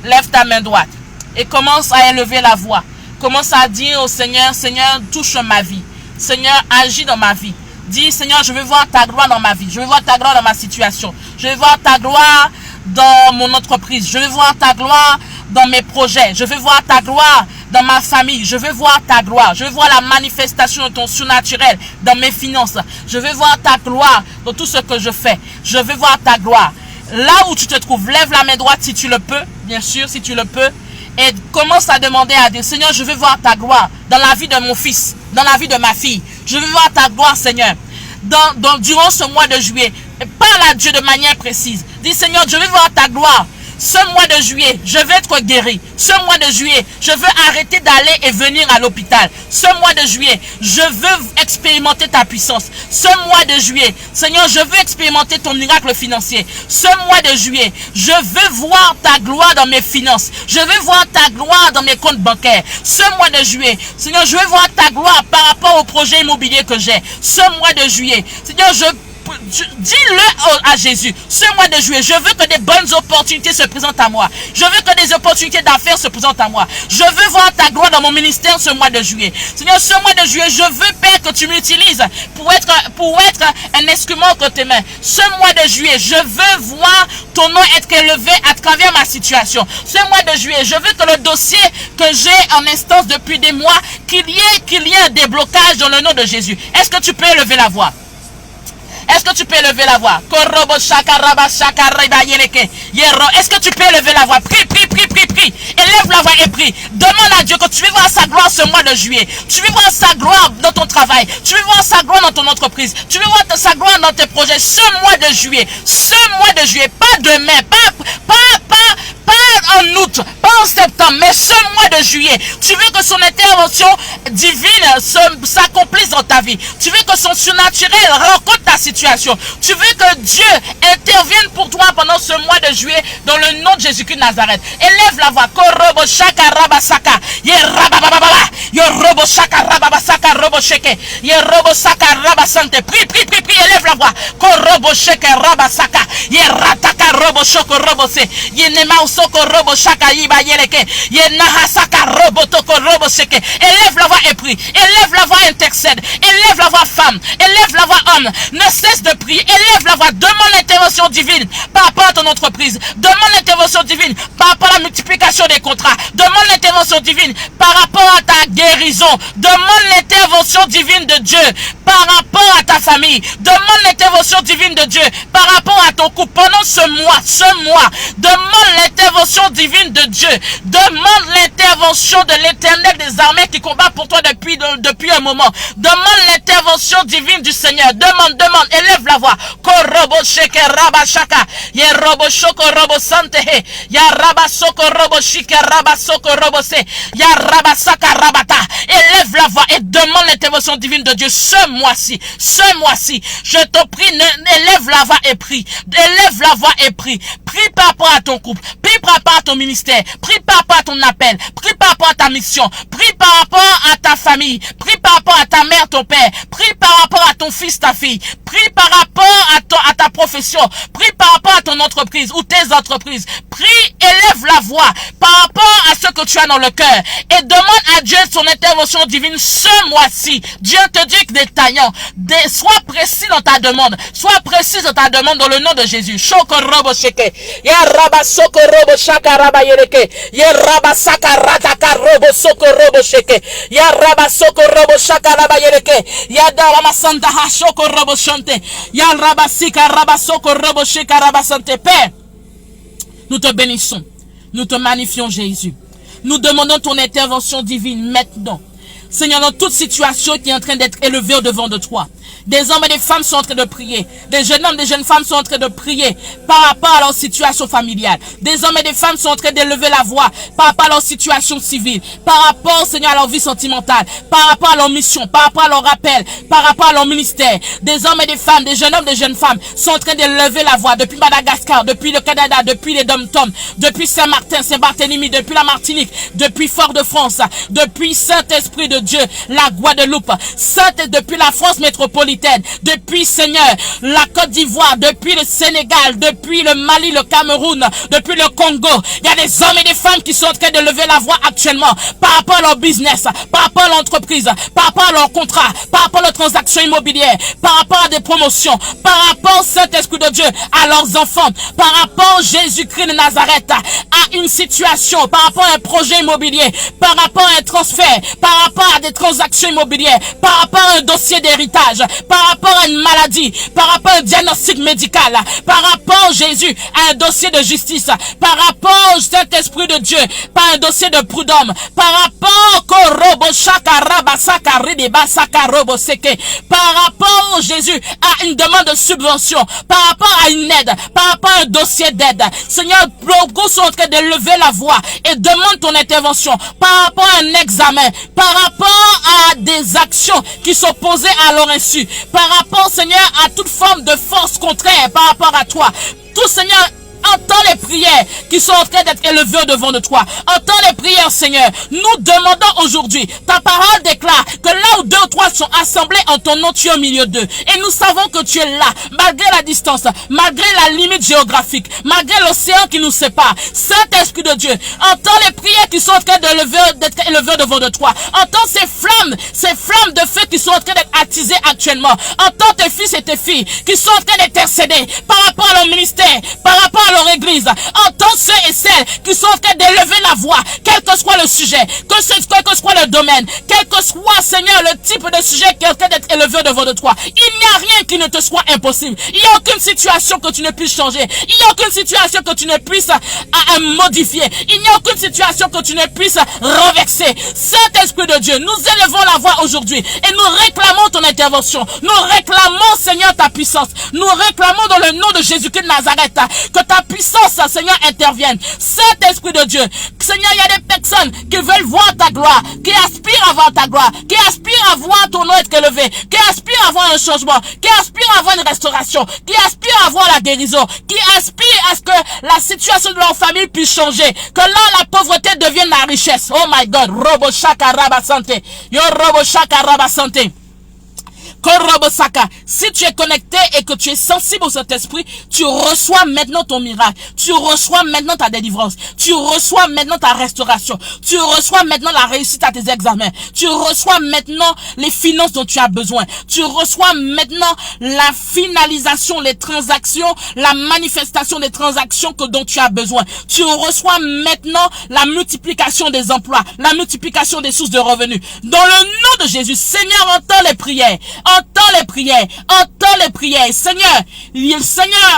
Lève ta main droite. Et commence à élever la voix. Commence à dire au Seigneur, Seigneur, touche ma vie. Seigneur, agis dans ma vie. Dis, Seigneur, je veux voir ta gloire dans ma vie. Je veux voir ta gloire dans ma situation. Je veux voir ta gloire dans mon entreprise. Je veux voir ta gloire dans mes projets. Je veux voir ta gloire dans ma famille. Je veux voir ta gloire. Je veux voir la manifestation de ton surnaturel dans mes finances. Je veux voir ta gloire dans tout ce que je fais. Je veux voir ta gloire. Là où tu te trouves, lève la main droite si tu le peux. Bien sûr, si tu le peux. Et commence à demander à Dieu, Seigneur, je veux voir ta gloire dans la vie de mon fils, dans la vie de ma fille. Je veux voir ta gloire, Seigneur, durant ce mois de juillet. Parle à Dieu de manière précise. Dis, Seigneur, je veux voir ta gloire. Ce mois de juillet, je veux être guéri. Ce mois de juillet, je veux arrêter d'aller et venir à l'hôpital. Ce mois de juillet, je veux expérimenter ta puissance. Ce mois de juillet, Seigneur, je veux expérimenter ton miracle financier. Ce mois de juillet, je veux voir ta gloire dans mes finances. Je veux voir ta gloire dans mes comptes bancaires. Ce mois de juillet, Seigneur, je veux voir ta gloire par rapport au projet immobilier que j'ai. Ce mois de juillet, Seigneur, dis-le à Jésus. Ce mois de juillet, je veux que des bonnes opportunités se présentent à moi. Je veux que des opportunités d'affaires se présentent à moi. Je veux voir ta gloire dans mon ministère ce mois de juillet. Seigneur, ce mois de juillet, je veux, Père, que tu m'utilises pour être un instrument entre tes mains. Ce mois de juillet, je veux voir ton nom être élevé à travers ma situation. Ce mois de juillet, je veux que le dossier que j'ai en instance depuis des mois, qu'il y ait un déblocage dans le nom de Jésus. Est-ce que tu peux élever la voix? Est-ce que tu peux lever la voix? Est-ce que tu peux lever la voix? Prie, prie, prie, prie, prie. Élève la voix et prie. Demande à Dieu que tu veux voir sa gloire ce mois de juillet. Tu veux voir sa gloire dans ton travail. Tu veux voir sa gloire dans ton entreprise. Tu veux voir sa gloire dans tes projets. Ce mois de juillet. Ce mois de juillet. Pas demain. Pas en août. Pas en septembre. Mais ce mois de juillet. Tu veux que son intervention divine s'accomplisse dans ta vie. Tu veux que son surnaturel rencontre ta situation. Tu veux que Dieu intervienne pour toi pendant ce mois de juillet dans le nom de Jésus-Christ de Nazareth. Élève la voix. Korobo shaka rabasaka. Ye rabababa. Yo robo shaka rabasaka robo sheke. Ye robo saka rabasante. Prie, prie, prie, prie. Élève la voix. Korobo sheke rabasaka. Ye rataka robo shoko robo se. Ye nema usoko robo shaka yiba yeleke. Ye nahasaka robo toko robo sheke. Élève la voix et prie. Élève la voix, intercède. Élève la voix, femme. Élève la voix, homme. Ne cesse de prier. Élève la voix. Demande l'intervention divine par rapport à ton entreprise. Demande l'intervention divine par rapport à la multiplication des contrats. Demande l'intervention divine par rapport à ta guérison. Demande l'intervention divine de Dieu par rapport à ta famille. Demande l'intervention divine de Dieu par rapport à ton couple. Pendant ce mois, demande l'intervention divine de Dieu. Demande l'intervention de l'Éternel des armées qui combat pour toi depuis un moment. Demande l'intervention divine du Seigneur. Demande, élève la voix. Korobo sheke raba shaka. Ye robo shoko robo sante he. Ya raba soko robo shike raba soko robo se. Ya raba saka rabata. Élève la voix et demande l'intervention divine de Dieu ce mois-ci. Je te prie, élève la voix et prie. Élève la voix et prie. Prie par rapport à ton couple. Prie par rapport à ton ministère. Prie par rapport à ton appel. Prie par rapport à ta mission. Prie par rapport à ta famille. Prie par rapport à ta mère, ton père. Prie par rapport à ton fils, ta fille. Prie par rapport à ta profession. Prie par rapport à ton entreprise ou tes entreprises. Prie, élève la voix par rapport à ce que tu as dans le cœur. Et demande à Dieu son intervention divine ce mois-ci. Dieu te dit que détaillant. Sois précis dans ta demande. Sois précis dans ta demande dans le nom de Jésus. Shoko robo sheke. Ya raba soko robo shaka raba yereke. Ya raba saka rataka robo soko robo sheke. Ya raba soko robo shaka raba yereke. Ya darama santa ha shoko robo shante. Ya raba sika raba soko robo sheka raba sante. Père, nous te bénissons. Nous te magnifions Jésus. Nous demandons ton intervention divine maintenant. Seigneur, dans toute situation qui est en train d'être élevée au-devant de toi. Des hommes et des femmes sont en train de prier. Des jeunes hommes, des jeunes femmes sont en train de prier par rapport à leur situation familiale. Des hommes et des femmes sont en train d'élever la voix par rapport à leur situation civile. Par rapport, Seigneur, à leur vie sentimentale. Par rapport à leur mission. Par rapport à leur appel. Par rapport à leur ministère. Des hommes et des femmes, des jeunes hommes, des jeunes femmes sont en train d'élever la voix depuis Madagascar, depuis le Canada, depuis les Dom-Tom, depuis Saint-Martin, Saint-Barthélemy, depuis la Martinique, depuis Fort-de-France, depuis Saint-Esprit de Dieu, la Guadeloupe, depuis la France métropolitaine, depuis, Seigneur, la Côte d'Ivoire, depuis le Sénégal, depuis le Mali, le Cameroun, depuis le Congo. Il y a des hommes et des femmes qui sont en train de lever la voix actuellement par rapport à leur business, par rapport à l'entreprise, par rapport à leur contrat, par rapport à leurs transactions immobilières, par rapport à des promotions, par rapport, Saint-Esprit de Dieu, à leurs enfants, par rapport, Jésus-Christ de Nazareth, à une situation, par rapport à un projet immobilier, par rapport à un transfert, par rapport à des transactions immobilières, par rapport à un dossier d'héritage, par rapport à une maladie, par rapport à un diagnostic médical, par rapport, Jésus, à un dossier de justice, par rapport, Saint-Esprit de Dieu, par un dossier de prud'homme, par rapport, par rapport, Jésus, à une demande de subvention, par rapport à une aide, par rapport à un dossier d'aide. Seigneur, beaucoup sont en train de lever la voix et demande ton intervention par rapport à un examen, par rapport à des actions qui sont posées à leur insu, par rapport, Seigneur, à toute forme de force contraire par rapport à toi. Tout, Seigneur, entends les prières qui sont en train d'être élevées au-devant de toi. Entends les prières, Seigneur. Nous demandons aujourd'hui, ta parole déclare que là où 2 ou 3 sont assemblés en ton nom, tu es au milieu d'eux. Et nous savons que tu es là, malgré la distance, malgré la limite géographique, malgré l'océan qui nous sépare. Saint-Esprit de Dieu, entends les prières qui sont en train d'être élevées devant de toi. Entends ces flammes de feu qui sont en train d'être attisées actuellement. Entends tes fils et tes filles qui sont en train d'intercéder par rapport à leur ministère, par rapport à dans leur église. Entends ceux et celles qui sont en train d'élever la voix, quel que soit le sujet, quel que soit le domaine, quel que soit, Seigneur, le type de sujet qui est en train d'être élevé devant de toi. Il n'y a rien qui ne te soit impossible. Il n'y a aucune situation que tu ne puisses changer. Il n'y a aucune situation que tu ne puisses modifier. Il n'y a aucune situation que tu ne puisses renverser. Saint-Esprit de Dieu, nous élevons la voix aujourd'hui et nous réclamons ton intervention. Nous réclamons, Seigneur, ta puissance. Nous réclamons dans le nom de Jésus-Christ de Nazareth que ta puissance, Seigneur, intervienne. Saint-Esprit de Dieu, Seigneur, il y a des personnes qui veulent voir ta gloire, qui aspirent à voir ta gloire, qui aspirent à voir ton nom être élevé, qui aspirent à voir un changement, qui aspirent à voir une restauration, qui aspirent à voir la guérison, qui aspirent à ce que la situation de leur famille puisse changer, que là la pauvreté devienne la richesse. Oh my God, Robo Shaka Raba Santé, Yo Robo Shaka Raba Santé. Korobosaka, si tu es connecté et que tu es sensible au Saint-Esprit, tu reçois maintenant ton miracle, tu reçois maintenant ta délivrance, tu reçois maintenant ta restauration, tu reçois maintenant la réussite à tes examens, tu reçois maintenant les finances dont tu as besoin, tu reçois maintenant la finalisation, les transactions, la manifestation des transactions dont tu as besoin, tu reçois maintenant la multiplication des emplois, la multiplication des sources de revenus. Dans le nom de Jésus, Seigneur, entends les prières. Entends les prières, entends les prières. Seigneur,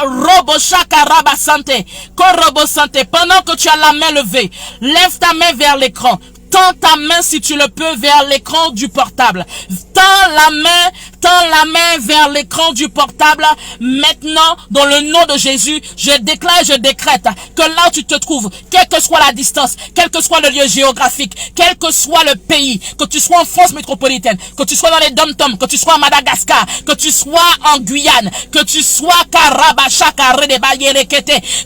Robo Shaka Raba Santé, Korobo Santé, pendant que tu as la main levée, lève ta main vers l'écran. Tends ta main si tu le peux vers l'écran du portable. Tends la main vers l'écran du portable. Maintenant, dans le nom de Jésus, je déclare, je décrète que là où tu te trouves, quelle que soit la distance, quel que soit le lieu géographique, quel que soit le pays, que tu sois en France métropolitaine, que tu sois dans les dom-toms, que tu sois à Madagascar, que tu sois en Guyane, que tu sois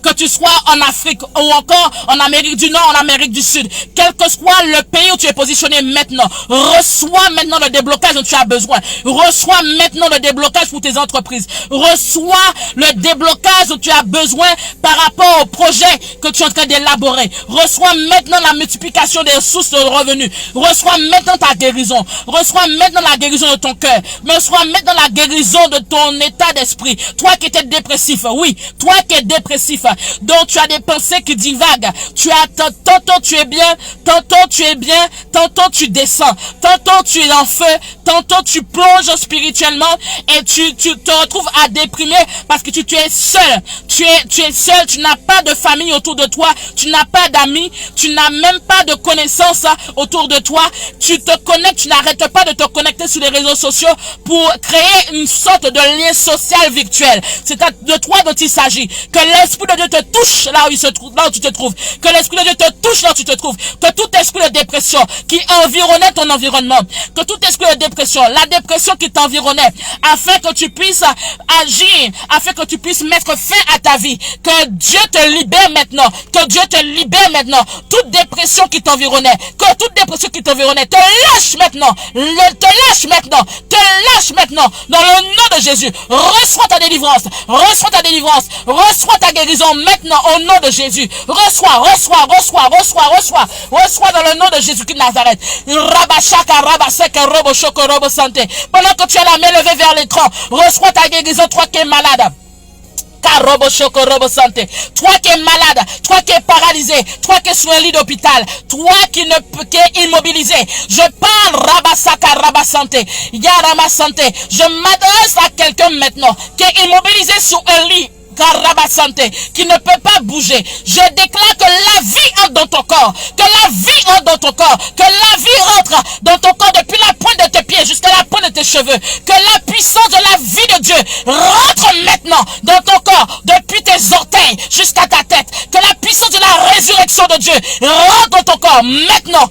que tu sois en Afrique ou encore en Amérique du Nord, en Amérique du Sud, quel que soit le pays où tu es positionné maintenant, reçois maintenant le déblocage dont tu as besoin. Reçois maintenant le déblocage pour tes entreprises. Reçois le déblocage dont tu as besoin par rapport au projet que tu es en train d'élaborer. Reçois maintenant la multiplication des sources de revenus. Reçois maintenant ta guérison. Reçois maintenant la guérison de ton cœur. Reçois maintenant la guérison de ton état d'esprit. Toi qui étais dépressif, oui, toi qui es dépressif, dont tu as des pensées qui divaguent. Tu as tantôt tu es bien, tantôt tu es bien, tantôt tu descends, tantôt tu es en feu, tantôt tu plonges spirituellement et tu te retrouves à déprimer parce que tu es seul. Tu es seul, tu n'as pas de famille autour de toi, tu n'as pas d'amis, tu n'as même pas de connaissances autour de toi. Tu te connectes, tu n'arrêtes pas de te connecter sur les réseaux sociaux pour créer une sorte de lien social virtuel. C'est de toi dont il s'agit. Que l'Esprit de Dieu te touche là où il se trouve, là où tu te trouves. Que l'Esprit de Dieu te touche là où tu te trouves. Que tout esprit de dépression qui environnait ton environnement, que tout esprit de dépression, la dépression qui t'environnait, afin que tu puisses agir, afin que tu puisses mettre fin à ta vie, que Dieu te libère maintenant, que Dieu te libère maintenant, toute dépression qui t'environnait, que toute dépression qui t'environnait, te lâche maintenant, te lâche maintenant, dans le nom de Jésus. Reçois ta délivrance, reçois ta délivrance, reçois ta guérison maintenant au nom de Jésus. Reçois dans le nom de Jésus-Christ de Nazareth. Rabashaka, Rabaseka, Robo Shoko, Robo Santé. Pendant que tu as la main levée vers l'écran, reçois ta guérison, toi qui es malade. Robo Shoko, Robo Santé. Toi qui es malade, toi qui es paralysé, toi qui es sur un lit d'hôpital, toi qui est immobilisé, je parle Rabasaka, Rabasanté, Yarama Santé. Je m'adresse à quelqu'un maintenant qui est immobilisé sur un lit. Santé, qui ne peut pas bouger. Je déclare que la vie entre dans ton corps, que la vie entre dans ton corps, que la vie rentre dans ton corps depuis la pointe de tes pieds jusqu'à la pointe de tes cheveux, que la puissance de la vie de Dieu rentre maintenant dans ton corps depuis tes orteils jusqu'à ta tête, que la puissance de la résurrection de Dieu rentre dans ton corps maintenant,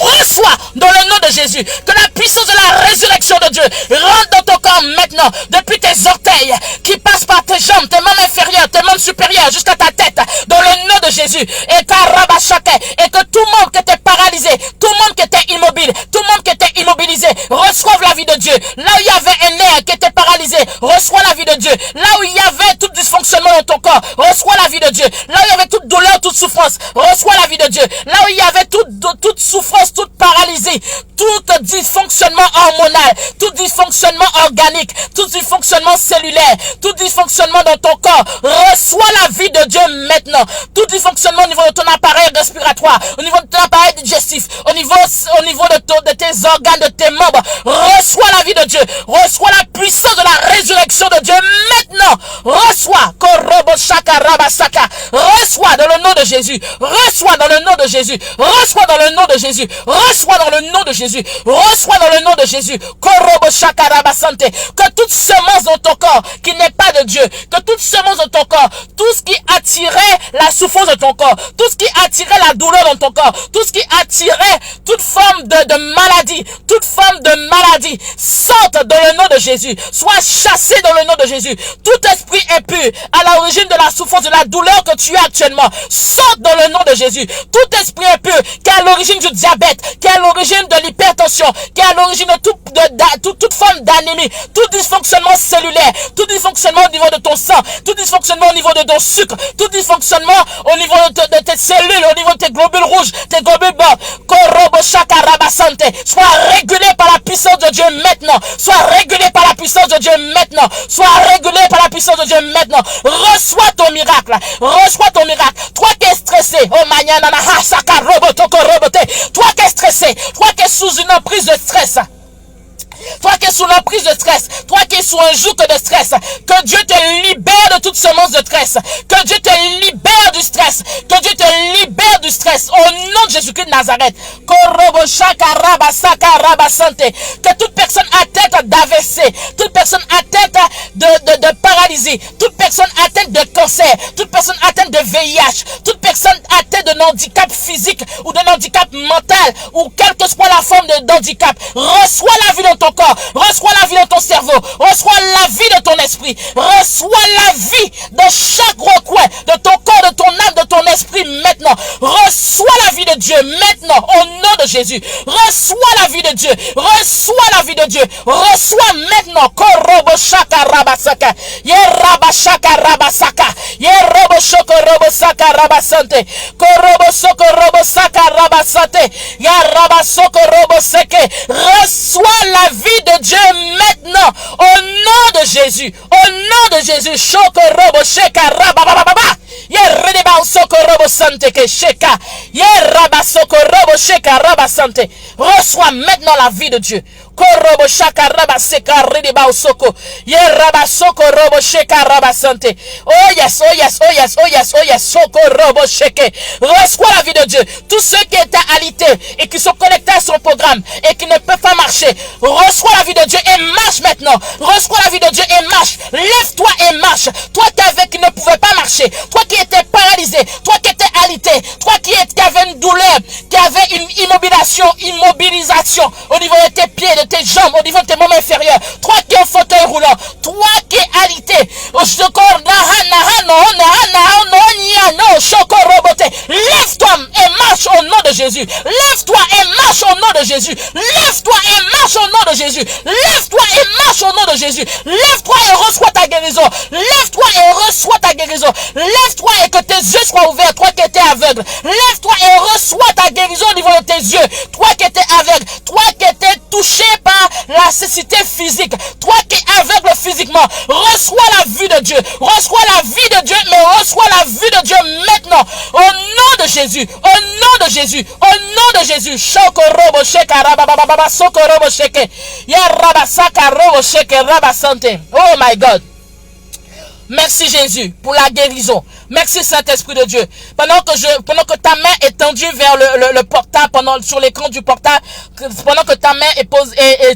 reçois dans le nom de Jésus, que la puissance de la résurrection de Dieu rentre dans ton corps maintenant, depuis tes orteils, qui passent par tes jambes, tes membres inférieurs, tes membres supérieurs, jusqu'à ta tête, dans le nom de Jésus, et que tout le monde qui était paralysé, tout le monde qui était immobile, tout le monde qui était immobilisés, reçoivent la vie de Dieu. Là où il y avait un nerf qui était paralysé, reçois la vie de Dieu. Là où il y avait tout dysfonctionnement dans ton corps, reçois la vie de Dieu. Là où il y avait toute douleur, toute souffrance, reçois la vie de Dieu. Là où il y avait toute souffrance, toute paralysie, tout dysfonctionnement hormonal, tout dysfonctionnement organique, tout dysfonctionnement cellulaire, tout dysfonctionnement dans ton corps, reçois la vie de Dieu maintenant. Tout dysfonctionnement au niveau de ton appareil respiratoire, au niveau de ton appareil digestif, au niveau de tes organes, de tes membres, reçois la vie de Dieu, reçois la puissance de la résurrection de Dieu maintenant. Reçois, reçois dans le nom de Jésus, reçois dans le nom de Jésus, reçois dans le nom de Jésus, reçois dans le nom de Jésus, reçois dans le nom de Jésus, que toute semence dans ton corps qui n'est pas de Dieu, que toute semence dans ton corps, tout ce qui attirait la souffrance de ton corps, tout ce qui attirait la douleur dans ton corps, tout ce qui attirait toute forme de maladie, toute forme de maladie, sorte dans le nom de Jésus, soit chassé dans le nom de Jésus. Tout esprit impur à l'origine de la souffrance, de la douleur que tu as actuellement, sorte dans le nom de Jésus. Tout esprit impur qui est à l'origine du diabète, qui est à l'origine de l'hypertension, qui est à l'origine de toute forme d'anémie, tout dysfonctionnement cellulaire, tout dysfonctionnement au niveau de ton sang, tout dysfonctionnement au niveau de ton sucre, tout dysfonctionnement au niveau de tes cellules, au niveau de tes globules rouges, tes globules blancs, soit régulé par la puissance de Dieu maintenant, soit régulé par la puissance de Dieu maintenant, soit régulé par la puissance de Dieu maintenant. Reçois ton miracle, reçois ton miracle. Toi qui es stressé, oh mañana, toi qui es stressé, toi qui es sous une emprise de stress, toi qui es sous l'emprise de stress, toi qui es sous un joug de stress, que Dieu te libère de toute semence de stress, que Dieu te libère du stress, que Dieu te libère du stress, au nom de Jésus-Christ de Nazareth. Que toute personne atteinte d'AVC, toute personne atteinte de paralysie, toute personne atteinte de cancer, toute personne atteinte de VIH, toute personne atteinte de handicap physique ou de handicap mental, ou quelle que soit la forme d'handicap, reçois la vie dans ton corps, reçois la vie dans ton cerveau, reçois la vie de ton esprit, reçois la vie dans chaque recoin de ton corps, de ton âme, de ton esprit maintenant. Reçois la vie de Dieu maintenant au nom de Jésus. Reçois la vie de Dieu, reçois la vie de Dieu, reçois maintenant. Koroboshaka rabasaka, yerabashaka rabasaka, yeroboshoko robosaka rabasante, korobosoko robosaka rabasante, yarabasoko roboseke. Reçois la vie de Dieu maintenant au nom de Jésus, au nom de Jésus. Shoko robo sheka rabababa, yereba soko robo sante ke sheka, yeraba soko robo sheka rabasante. Reçois maintenant la vie de Dieu. Korobo shaka raba seka ridiba usoko, yeraba soko robo sheka rabasante. Oh yes, oh yes, oh yes, oh yes, oh yes, soko robo sheke. Reçois la vie de Dieu. Tous ceux qui étaient alités et qui sont connectés à son programme et qui ne peuvent pas marcher, reçois la vie de Dieu et marche maintenant. Reçois la vie de Dieu et marche. Lève-toi et marche. Toi qui ne pouvais pas marcher, toi qui étais paralysé, toi qui étais alité, toi qui avait une douleur, qui avait une immobilisation au niveau de tes pieds, de tes jambes, au niveau de tes membres inférieurs, toi qui es en fauteuil roulant, toi qui es alité, lève-toi et marche au nom de Jésus. Lève-toi et marche au nom de Jésus. Lève-toi et marche au nom de Jésus. Lève-toi et marche au nom de Jésus. Lève-toi et reçois ta guérison. Lève-toi et reçois ta guérison. Lève-toi et que tes yeux soient ouverts, toi qui étais aveugle. Lève-toi et reçois ta guérison au niveau de tes yeux. Toi qui étais aveugle, toi qui étais touché par la cécité physique, toi qui es aveugle physiquement, reçois la vie de Dieu. Reçois la vie de Dieu, mais reçois la vie de Dieu maintenant. Au nom de Jésus, au nom de Jésus, au nom de Jésus. Shoko robo sheka rabababa soko robo sheke. Ya rabasaka robo sheke rabasante. Oh my God. Merci Jésus pour la guérison. Merci Saint-Esprit de Dieu. Pendant que ta main est tendue vers le portable, sur l'écran du portable, pendant que ta main est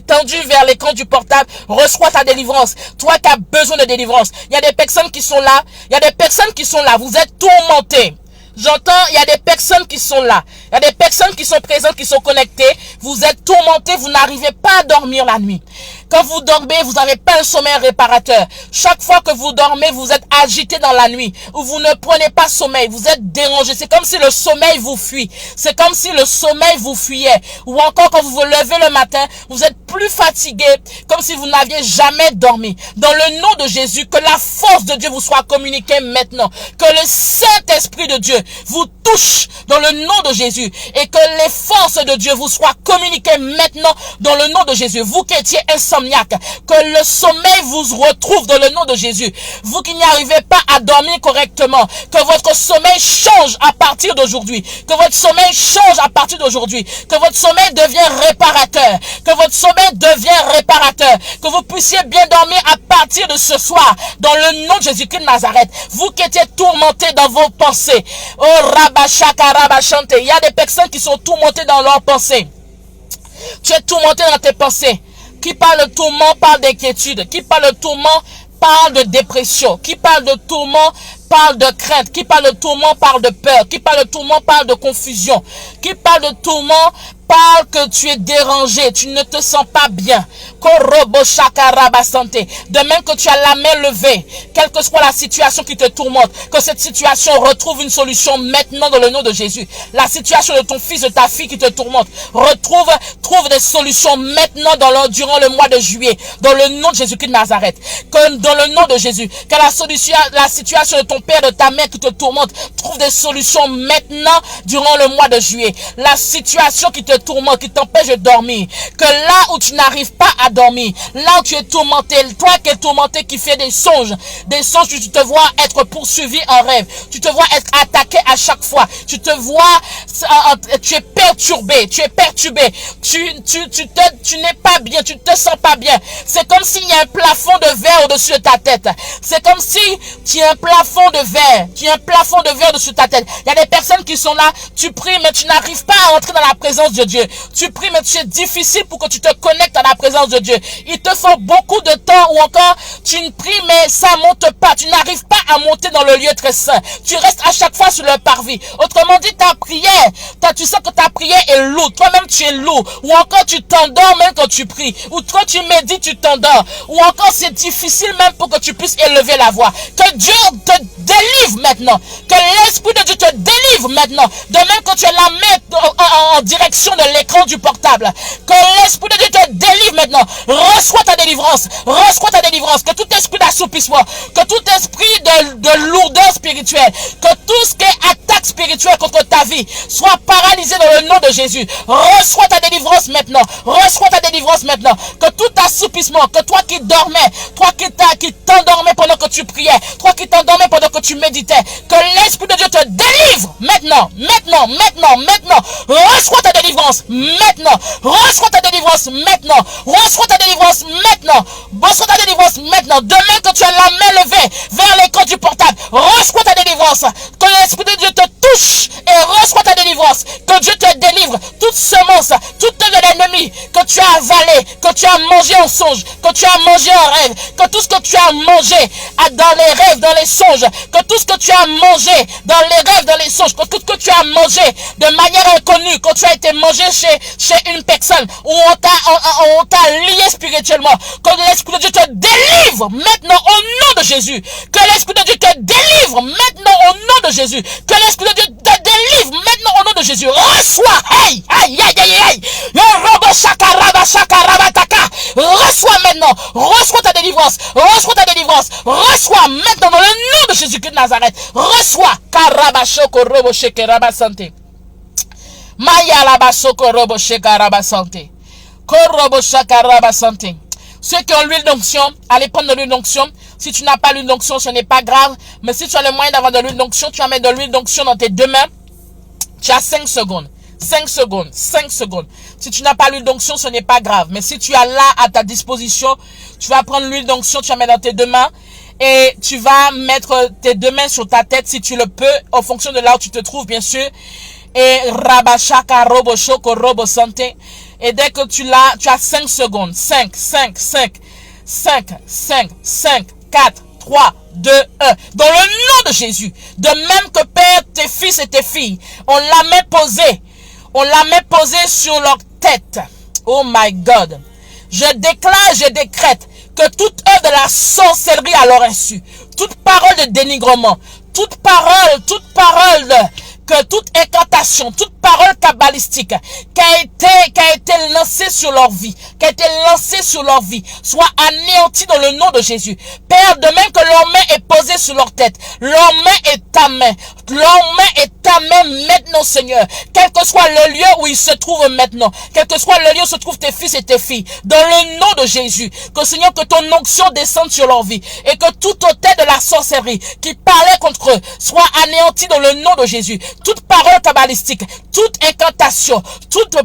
tendue vers l'écran du portable, reçois ta délivrance. Toi qui as besoin de délivrance. Il y a des personnes qui sont là. Il y a des personnes qui sont là. Vous êtes tourmentés. J'entends, il y a des personnes qui sont là. Il Il y a des personnes qui sont présentes, qui sont connectées. Vous êtes tourmentés, vous n'arrivez pas à dormir la nuit. Quand vous dormez, vous n'avez pas un sommeil réparateur. Chaque fois que vous dormez, vous êtes agité dans la nuit. Ou vous ne prenez pas sommeil. Vous êtes dérangé. C'est comme si le sommeil vous fuit. C'est comme si le sommeil vous fuyait. Ou encore quand vous vous levez le matin, vous êtes plus fatigué. Comme si vous n'aviez jamais dormi. Dans le nom de Jésus, que la force de Dieu vous soit communiquée maintenant. Que le Saint-Esprit de Dieu vous touche dans le nom de Jésus. Et que les forces de Dieu vous soient communiquées maintenant dans le nom de Jésus. Vous qui étiez insomniaque, que le sommeil vous retrouve dans le nom de Jésus. Vous qui n'y arrivez pas à dormir correctement, que votre sommeil change à partir d'aujourd'hui. Que votre sommeil change à partir d'aujourd'hui. Que votre sommeil devienne réparateur. Que votre sommeil devienne réparateur. Que vous puissiez bien dormir à partir de ce soir dans le nom de Jésus-Christ de Nazareth. Vous qui étiez tourmentés dans vos pensées. Oh Rabashaka Rabashante. Il y a des personnes qui sont tourmentées dans leurs pensées. Tu es tourmenté dans tes pensées. Qui parle de tourment parle d'inquiétude. Qui parle de tourment parle de dépression. Qui parle de tourment parle de crainte. Qui parle de tourment parle de peur. Qui parle de tourment parle de confusion. Qui parle de tourment parle que tu es dérangé, tu ne te sens pas bien. De même que tu as la main levée, quelle que soit la situation qui te tourmente, que cette situation retrouve une solution maintenant dans le nom de Jésus. La situation de ton fils, de ta fille qui te tourmente, trouve des solutions maintenant durant le mois de juillet, dans le nom de Jésus-Christ de Nazareth. Que dans le nom de Jésus, que la situation de ton père, de ta mère qui te tourmente, trouve des solutions maintenant durant le mois de juillet. La situation qui te tourmente, qui t'empêche de dormir, que là où tu n'arrives pas à dormir, là où tu es tourmenté, toi qui es tourmenté, qui fais des songes, tu te vois être poursuivi en rêve, tu te vois être attaqué à chaque fois, tu te vois, tu es perturbé, tu n'es pas bien, tu ne te sens pas bien. C'est comme s'il y a un plafond de verre au-dessus de ta tête. C'est comme si tu as un plafond de verre au-dessus de ta tête. Il y a des personnes qui sont là, tu pries mais tu n'arrives pas à entrer dans la présence de Dieu. Tu pries mais c'est difficile pour que tu te connectes à la présence de Dieu. Il te faut beaucoup de temps, ou encore tu pries mais ça monte pas. Tu n'arrives pas à monter dans le lieu très saint. Tu restes à chaque fois sur le parvis. Autrement dit, ta prière, tu sens que ta prière est lourde. Toi-même tu es lourd. Ou encore tu t'endors même quand tu pries. Ou quand tu médites, tu t'endors. Ou encore c'est difficile même pour que tu puisses élever la voix. Que Dieu te délivre maintenant. Que l'Esprit de Dieu te délivre maintenant. De même que tu as la main en direction de l'écran du portable. Que l'Esprit de Dieu te délivre maintenant. Reçois ta délivrance. Reçois ta délivrance. Que tout esprit d'assoupissement, que tout esprit de lourdeur spirituelle, que tout ce qui est attaque spirituelle contre ta vie soit paralysé dans le nom de Jésus. Reçois ta délivrance maintenant. Reçois ta délivrance maintenant. Que tout assoupissement, que toi qui dormais, toi qui t'endormais pendant que tu priais, toi qui t'endormais pendant que tu méditais, que l'Esprit de Dieu te délivre maintenant. Reçois ta délivrance maintenant. Reçois ta délivrance maintenant. Reçois ta délivrance maintenant. Reçois ta délivrance maintenant. Demain que tu as la main levée vers l'écran du portable, reçois ta délivrance. Que l'Esprit de Dieu te touche et reçois ta délivrance. Que Dieu te délivre toute semence, toute de l'ennemi que tu as avalé, que tu as mangé en songe, que tu as mangé en rêve, que tout ce que tu as mangé dans les rêves, dans les songes, que tout ce que tu as mangé dans les rêves, dans les songes, que tout ce que tu as mangé de manière inconnue, quand tu as été mangé chez une personne où on t'a lié spirituellement, que l'Esprit de Dieu te délivre maintenant au nom de Jésus. Que l'Esprit de Dieu te délivre maintenant au nom de Jésus. Que l'Esprit de Dieu te délivre maintenant au nom de Jésus. Reçois, reçois maintenant, reçois ta délivrance, reçois maintenant dans le nom de Jésus-Christ de Nazareth. Reçois, Karabashoko Robo Sheke Rabasante. Maya Labasoko Robo Sheka Rabasante. Korobo Shaka Rabasante. Ceux qui ont l'huile d'onction, allez prendre de l'huile d'onction. Si tu n'as pas l'huile d'onction, ce n'est pas grave. Mais si tu as le moyen d'avoir de l'huile d'onction, tu vas mettre de l'huile d'onction dans tes deux mains. Tu as 5 secondes. 5 secondes. 5 secondes. Si tu n'as pas l'huile d'onction, ce n'est pas grave. Mais si tu as là à ta disposition, tu vas prendre l'huile d'onction, tu vas mettre dans tes deux mains. Et tu vas mettre tes deux mains sur ta tête si tu le peux, en fonction de là où tu te trouves, bien sûr. Et Rabashaka Robo Shoko Robo Santé. Et dès que tu l'as, tu as 5 secondes. 5, 4, 3, 2, 1. Dans le nom de Jésus. De même que Père, tes fils et tes filles ont la main posée On la met posée sur leur tête. Oh my God. Je déclare, je décrète que toute œuvre de la sorcellerie à leur insu, toute parole de dénigrement, toute parole que toute incantation, toute parole kabbalistique qui a été lancée sur leur vie, soit anéantie dans le nom de Jésus. Père, de même que leur main est posée sur leur tête, leur main est ta main. Leur main est ta main maintenant, Seigneur. Quel que soit le lieu où ils se trouvent maintenant, quel que soit le lieu où se trouvent tes fils et tes filles, dans le nom de Jésus, que Seigneur, que ton onction descende sur leur vie et que tout autel de la sorcellerie qui parlait contre eux soit anéanti dans le nom de Jésus. Toute parole kabbalistique, toute incantation, toute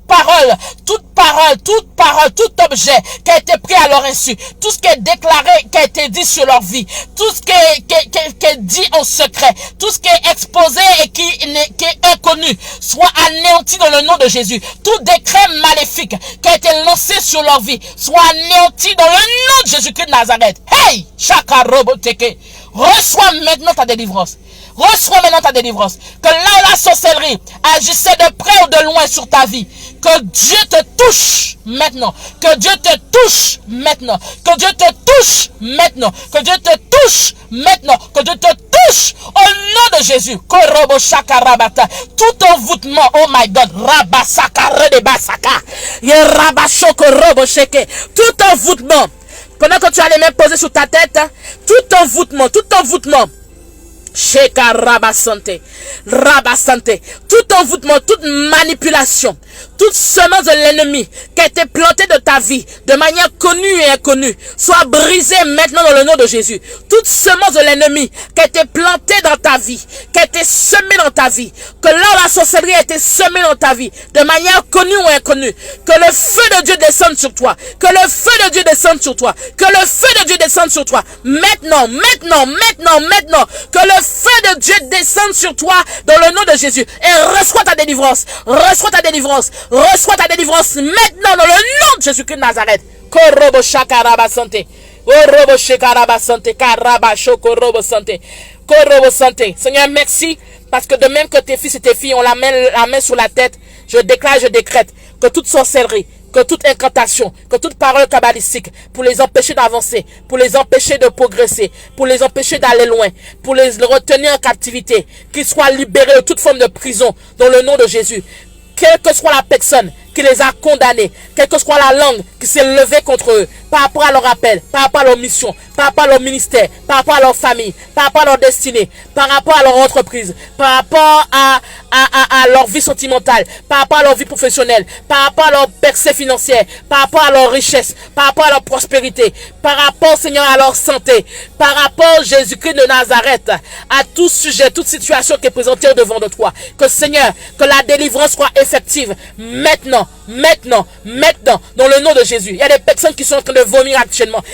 parole, tout objet qui a été pris à leur insu, tout ce qui est déclaré, qui a été dit sur leur vie, tout ce qui est dit en secret, tout ce qui est exposé et qui est inconnu, soit anéanti dans le nom de Jésus. Tout décret maléfique qui a été lancé sur leur vie, soit anéanti dans le nom de Jésus-Christ de Nazareth. Hey! Chaka Roboteke. Reçois maintenant ta délivrance. Reçois maintenant ta délivrance. Que là où la sorcellerie agissait de près ou de loin sur ta vie, que Dieu te touche maintenant. Que Dieu te touche maintenant. Que Dieu te touche maintenant. Que Dieu te touche maintenant. Que Dieu te touche au nom de Jésus. Korobo shaka rabata. Tout envoûtement, oh my God, rabasaka redebasaka. Yerabashoko robo sheke. Tout envoûtement. Pendant que tu as les mains posées sur ta tête, tout envoûtement, Sheka Rabasante, tout envoûtement, toute manipulation, toute semence de l'ennemi qui a été plantée de ta vie de manière connue et inconnue, soit brisée maintenant dans le nom de Jésus. Toute semence de l'ennemi qui a été plantée dans ta vie, qui a été semée dans ta vie, que là où la sorcellerie a été semée dans ta vie de manière connue ou inconnue, que le feu de Dieu descende sur toi, que le feu de Dieu descende sur toi, que le feu de Dieu descende sur toi, maintenant, que le feu de Dieu descende sur toi dans le nom de Jésus et reçois ta délivrance maintenant dans le nom de Jésus-Christ de Nazareth. Korobo shakaraba santé. Orobo shakaraba santé. Karabasho korobo santé. Korobo santé. Seigneur, merci parce que de même que tes fils et tes filles ont la main sur la tête, je déclare, je décrète que toute sorcellerie, que toute incantation, que toute parole kabbalistique, pour les empêcher d'avancer, pour les empêcher de progresser, pour les empêcher d'aller loin, pour les retenir en captivité, qu'ils soient libérés de toute forme de prison, dans le nom de Jésus. Quelle que soit la personne qui les a condamnés, quelle que soit la langue qui s'est levée contre eux, par rapport à leur appel, par rapport à leur mission, par rapport à leur ministère, par rapport à leur famille, par rapport à leur destinée, par rapport à leur entreprise, par rapport à leur vie sentimentale, par rapport à leur vie professionnelle, par rapport à leur percée financière, par rapport à leur richesse, par rapport à leur prospérité, par rapport, Seigneur, à leur santé, par rapport, Jésus-Christ de Nazareth, à tout sujet, toute situation qui est présentée devant de toi. Que, Seigneur, que la délivrance soit effective maintenant, dans le nom de Jésus. Il y a des personnes qui sont en train de vomir actuellement.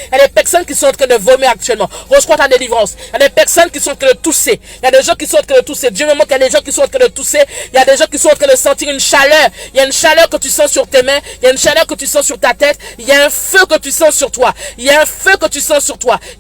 Reçois ta délivrance. Il y a des personnes qui sont en train de tousser. Il y a des gens qui sont en train de tousser. Dieu me montre qu'il y a des gens qui sont en train de tousser. Il y a des gens qui sont en train de sentir une chaleur. Il y a une chaleur que tu sens sur tes mains. Il y a une chaleur que tu sens sur ta tête. Il y a un feu que tu sens sur toi.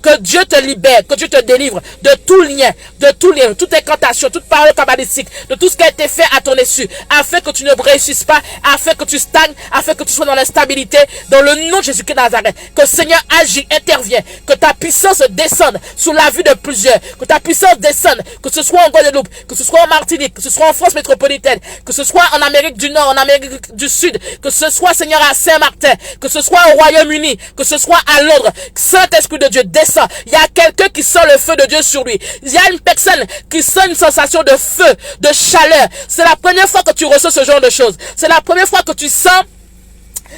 Que Dieu te libère, que Dieu te délivre de tout lien, toute incantation, toute parole kabbalistique, de tout ce qui a été fait à ton insu, afin que tu ne réussisses pas, afin que tu stagnes, afin que tu sois dans l'instabilité, dans le nom de Jésus-Christ de Nazareth. Que Seigneur agit, intervient, que ta puissance descende sous la vue de plusieurs, que ta puissance descende, que ce soit en Guadeloupe, que ce soit en Martinique, que ce soit en France métropolitaine, que ce soit en Amérique du Nord, en Amérique du Sud, que ce soit, Seigneur, à Saint-Martin, que ce soit au Royaume-Uni, que ce soit à Londres. Saint-Esprit de Dieu descend. Il y a quelqu'un qui sent le feu de Dieu sur lui. Il y a une personne qui sent une sensation de feu, de chaleur. C'est la première fois que tu reçois ce genre de choses. C'est la première fois que tu sens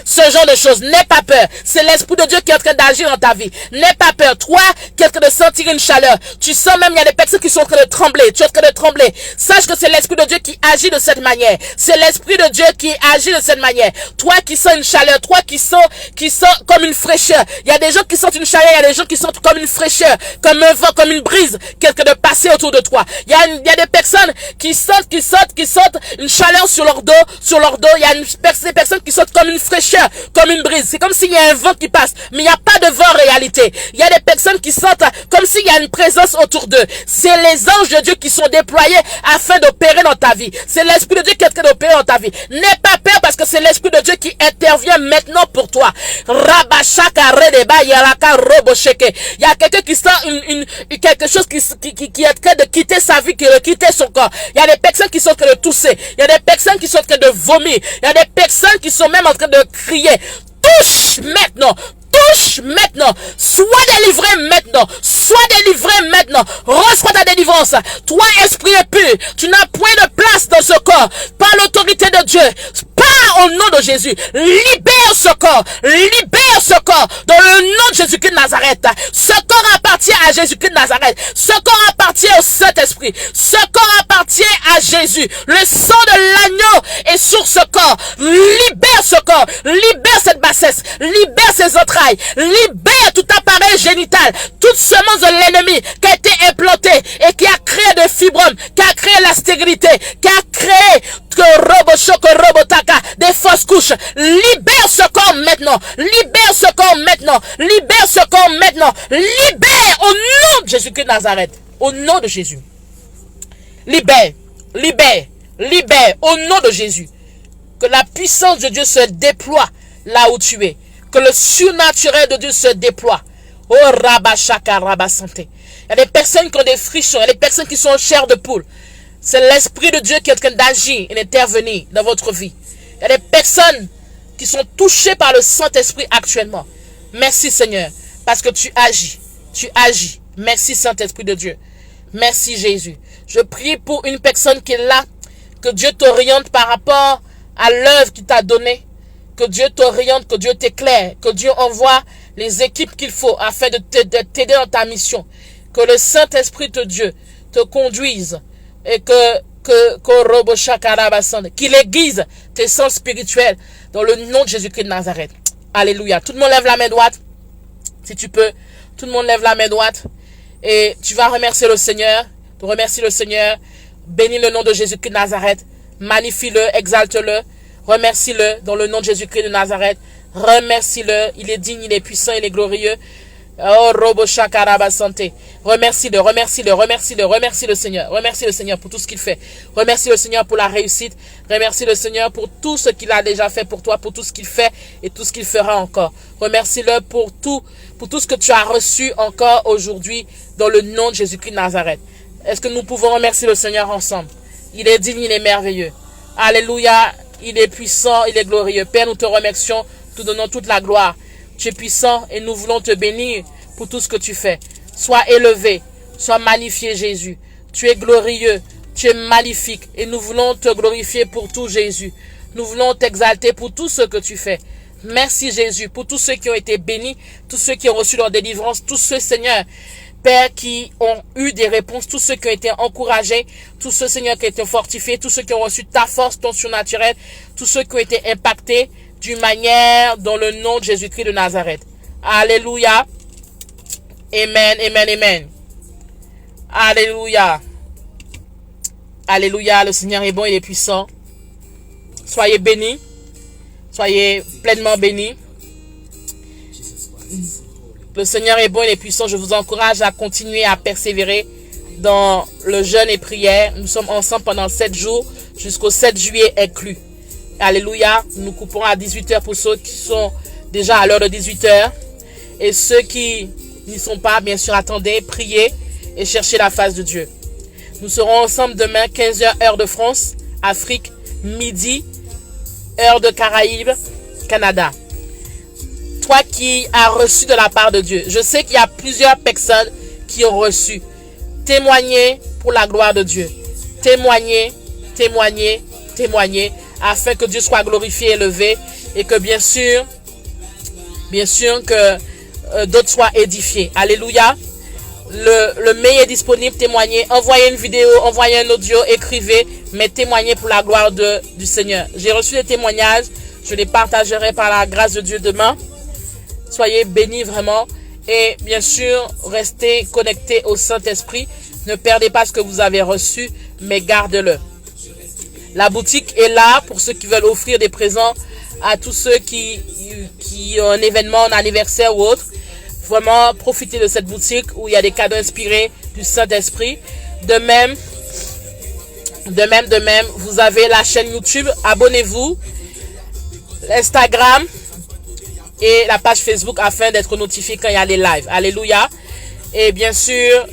ce genre de choses. N'aie pas peur. C'est l'Esprit de Dieu qui est en train d'agir dans ta vie. N'aie pas peur. Toi, qui es en train de sentir une chaleur. Tu sens même, il y a des personnes qui sont en train de trembler. Tu es en train de trembler. Sache que c'est l'Esprit de Dieu qui agit de cette manière. C'est l'Esprit de Dieu qui agit de cette manière. Toi qui sens une chaleur. Toi qui sens comme une fraîcheur. Il y a des gens qui sentent une chaleur. Il y a des gens qui sentent comme une fraîcheur. Comme un vent, comme une brise. Quelque de passer autour de toi. Il y a des personnes qui sentent une chaleur sur leur dos. Il y a des personnes qui sentent comme une fraîcheur fraîcheur comme une brise. C'est comme s'il y a un vent qui passe, mais il n'y a pas de vent en réalité. Il y a des personnes qui sentent comme s'il y a une présence autour d'eux. C'est les anges de Dieu qui sont déployés afin d'opérer dans ta vie. C'est l'Esprit de Dieu qui est en train d'opérer dans ta vie. N'aie pas peur parce que c'est l'Esprit de Dieu qui intervient maintenant pour toi. Il y a quelqu'un qui sent quelque chose qui est en train de quitter sa vie, qui veut quitter son corps. Il y a des personnes qui sont en train de tousser. Il y a des personnes qui sont en train de vomir. Il y a des personnes qui sont même en train de crier. Touche maintenant. Touche maintenant. Sois délivré maintenant. Sois délivré maintenant. Reçois ta délivrance. Toi, esprit impur, tu n'as point de place dans ce corps. Par l'autorité de Dieu. Pas au nom de Jésus. Libère ce corps. Libère ce corps. Dans le nom de Jésus-Christ de Nazareth. Ce corps appartient à Jésus-Christ de Nazareth. Ce corps appartient au Saint-Esprit. Ce corps appartient à Jésus. Le sang de l'agneau est sur ce corps. Libère ce corps. Libère cette bassesse. Libère ses entrailles. Libère tout appareil génital. Toute semence de l'ennemi qui a été implantée et qui a créé des fibromes, qui a créé la stérilité, qui a créé des fausses couches. Libère ce corps maintenant. Libère ce corps maintenant. Libère ce corps maintenant. Libère au nom de Jésus-Christ de Nazareth. Au nom de Jésus. Libère. Libère. Libère au nom de Jésus. Que la puissance de Dieu se déploie là où tu es. Que le surnaturel de Dieu se déploie. Oh Rabashaka Rabasante. Il y a des personnes qui ont des frissons. Il y a des personnes qui sont en chair de poule. C'est l'Esprit de Dieu qui est en train d'agir et d'intervenir dans votre vie. Il y a des personnes qui sont touchées par le Saint-Esprit actuellement. Merci Seigneur, parce que tu agis. Tu agis. Merci Saint-Esprit de Dieu. Merci Jésus. Je prie pour une personne qui est là, que Dieu t'oriente par rapport à l'œuvre qu'il t'a donnée. Que Dieu t'oriente, que Dieu t'éclaire, que Dieu envoie les équipes qu'il faut afin de t'aider dans ta mission. Que le Saint-Esprit de Dieu te conduise et qu'il aiguise tes sens spirituels dans le nom de Jésus-Christ de Nazareth. Alléluia. Tout le monde lève la main droite. Si tu peux, tout le monde lève la main droite. Et tu vas remercier le Seigneur. Tu remercies le Seigneur. Bénis le nom de Jésus-Christ de Nazareth. Magnifie-le, exalte-le. Remercie-le dans le nom de Jésus-Christ de Nazareth. Remercie-le. Il est digne, il est puissant, il est glorieux. Oh, Robo Shakaraba Santé. Remercie-le, remercie-le, remercie-le, remercie le Seigneur. Remercie le Seigneur pour tout ce qu'il fait. Remercie le Seigneur pour la réussite. Remercie le Seigneur pour tout ce qu'il a déjà fait pour toi, pour tout ce qu'il fait et tout ce qu'il fera encore. Remercie-le pour tout ce que tu as reçu encore aujourd'hui dans le nom de Jésus-Christ de Nazareth. Est-ce que nous pouvons remercier le Seigneur ensemble? Il est digne, il est merveilleux. Alléluia. Il est puissant, il est glorieux. Père, nous te remercions, te donnons toute la gloire. Tu es puissant et nous voulons te bénir pour tout ce que tu fais. Sois élevé, sois magnifié Jésus. Tu es glorieux, tu es magnifique et nous voulons te glorifier pour tout Jésus. Nous voulons t'exalter pour tout ce que tu fais. Merci Jésus pour tous ceux qui ont été bénis, tous ceux qui ont reçu leur délivrance, tous ceux Seigneur, Père, qui ont eu des réponses, tous ceux qui ont été encouragés, tous ceux, Seigneur, qui ont été fortifiés, tous ceux qui ont reçu ta force, ton surnaturel, tous ceux qui ont été impactés d'une manière dans le nom de Jésus-Christ de Nazareth. Alléluia. Amen, amen, amen. Alléluia. Alléluia. Le Seigneur est bon, il est puissant. Soyez bénis. Soyez pleinement bénis. Le Seigneur est bon, il est puissant. Je vous encourage à continuer à persévérer dans le jeûne et prière. Nous sommes ensemble pendant 7 jours jusqu'au 7 juillet inclus. Alléluia. Nous coupons à 18h pour ceux qui sont déjà à l'heure de 18h. Et ceux qui n'y sont pas, bien sûr, attendez, priez et cherchez la face de Dieu. Nous serons ensemble demain, 15h, heure de France, Afrique, midi, heure de Caraïbes, Canada. Toi qui as reçu de la part de Dieu. Je sais qu'il y a plusieurs personnes qui ont reçu. Témoignez pour la gloire de Dieu. Témoignez, témoignez, témoignez, afin que Dieu soit glorifié et élevé et que bien sûr que d'autres soient édifiés. Alléluia. Le mail est disponible, témoignez, envoyez une vidéo, envoyez un audio, écrivez, mais témoignez pour la gloire du Seigneur. J'ai reçu des témoignages, je les partagerai par la grâce de Dieu demain. Soyez bénis vraiment et bien sûr, restez connectés au Saint-Esprit. Ne perdez pas ce que vous avez reçu, mais gardez-le. La boutique est là pour ceux qui veulent offrir des présents à tous ceux qui ont un événement, un anniversaire ou autre. Vraiment, profitez de cette boutique où il y a des cadeaux inspirés du Saint-Esprit. De même, vous avez la chaîne YouTube. Abonnez-vous. L'Instagram et la page Facebook afin d'être notifié quand il y a les lives. Alléluia. Et bien sûr,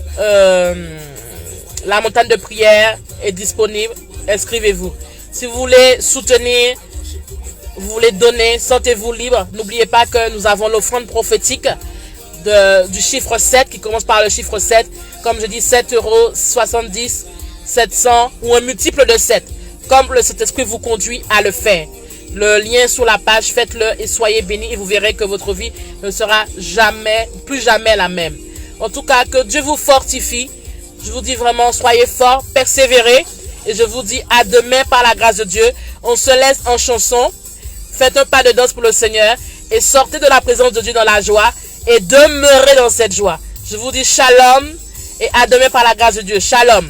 la montagne de prière est disponible. Inscrivez-vous. Si vous voulez soutenir, vous voulez donner, sentez-vous libre. N'oubliez pas que nous avons l'offrande prophétique du chiffre 7 qui commence par le chiffre 7. Comme je dis, 7,70 €, 700 ou un multiple de 7. Comme le Saint-Esprit vous conduit à le faire. Le lien sur la page, faites-le et soyez bénis et vous verrez que votre vie ne sera plus jamais la même. En tout cas, que Dieu vous fortifie. Je vous dis vraiment, soyez forts, persévérez. Et je vous dis à demain par la grâce de Dieu. On se laisse en chanson. Faites un pas de danse pour le Seigneur et sortez de la présence de Dieu dans la joie et demeurez dans cette joie. Je vous dis shalom et à demain par la grâce de Dieu. Shalom.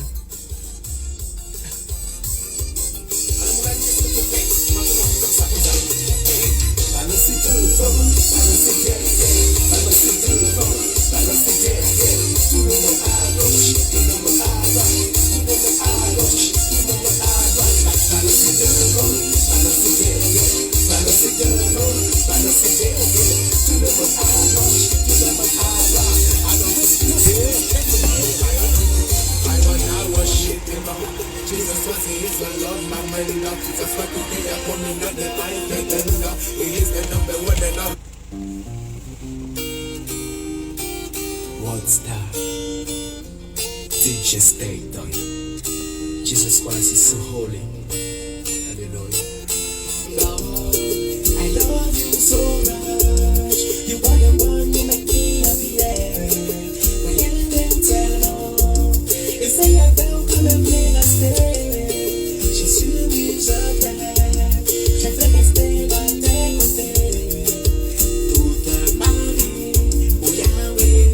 One star, DJ stay down. Jesus Christ is so holy. Hallelujah. Lord, I love you so much. You are the one who make me happy. When you didn't tell me, you say I felt come and make a stay. Jésus, oui, je t'aime. Je fais rester dans tes côtés. Toute ma vie, oh Yahweh.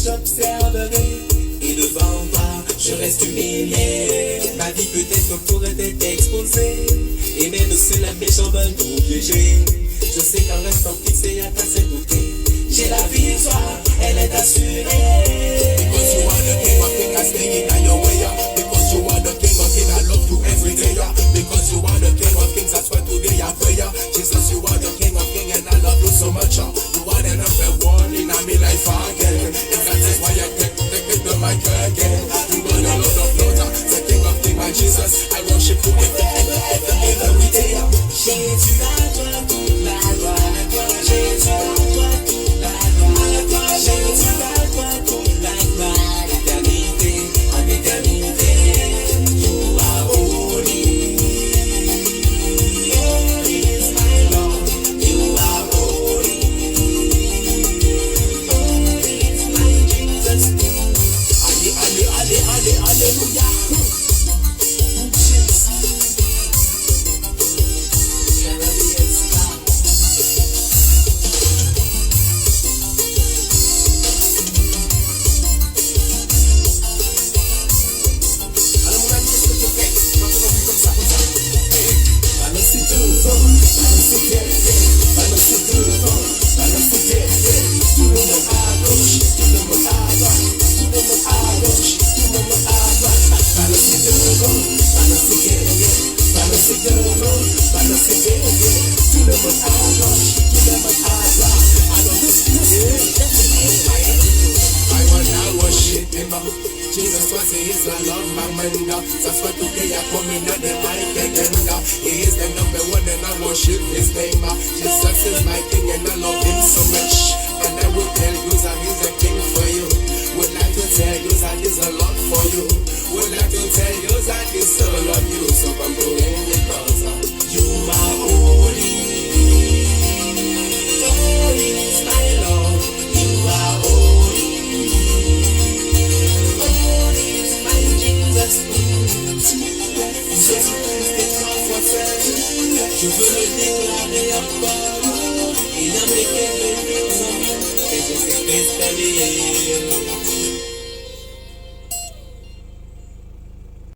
J'observerai et devant toi je reste humilié. Ma vie peut-être pourrait être exposée et même si les méchants veulent nous piéger, je sais qu'en restant fixé à ta côté, j'ai la victoire, elle est assurée. Because you are the king of kings, I stay in your way. Because you are the king of kings, I love you every day. Because you are the king of kings, that's why today I pray. Jesus, you are the king of kings and I love you so much. You are the number one in my life again. And that is why I take it to my girl again. You are the Lord of Lords, the king of kings, my Jesus. I worship you every day. Jésus à toi toute la gloire, Jésus à toi toute la gloire, Jésus à toi toute la gloire, l'éternité, en éternité. You are holy, holy is my Lord. You are holy, holy is my Jesus. Alléluia. Jesus was his love, my man. That's why today I come in the mic again. He is the number one and I worship his name. Jesus is my king and I love him so much. And I will tell you that he's a king for you. Would like to tell you that he's a lot for you. Would like to tell you that he still love you. So come to him because you are holy. Holy is my Lord. You are holy. Holy is my Jesus. Jésus-Christ est ton force. Je veux le déclarer encore. Il a fait quelque chose en moi. Et Jésus-Christ est lié.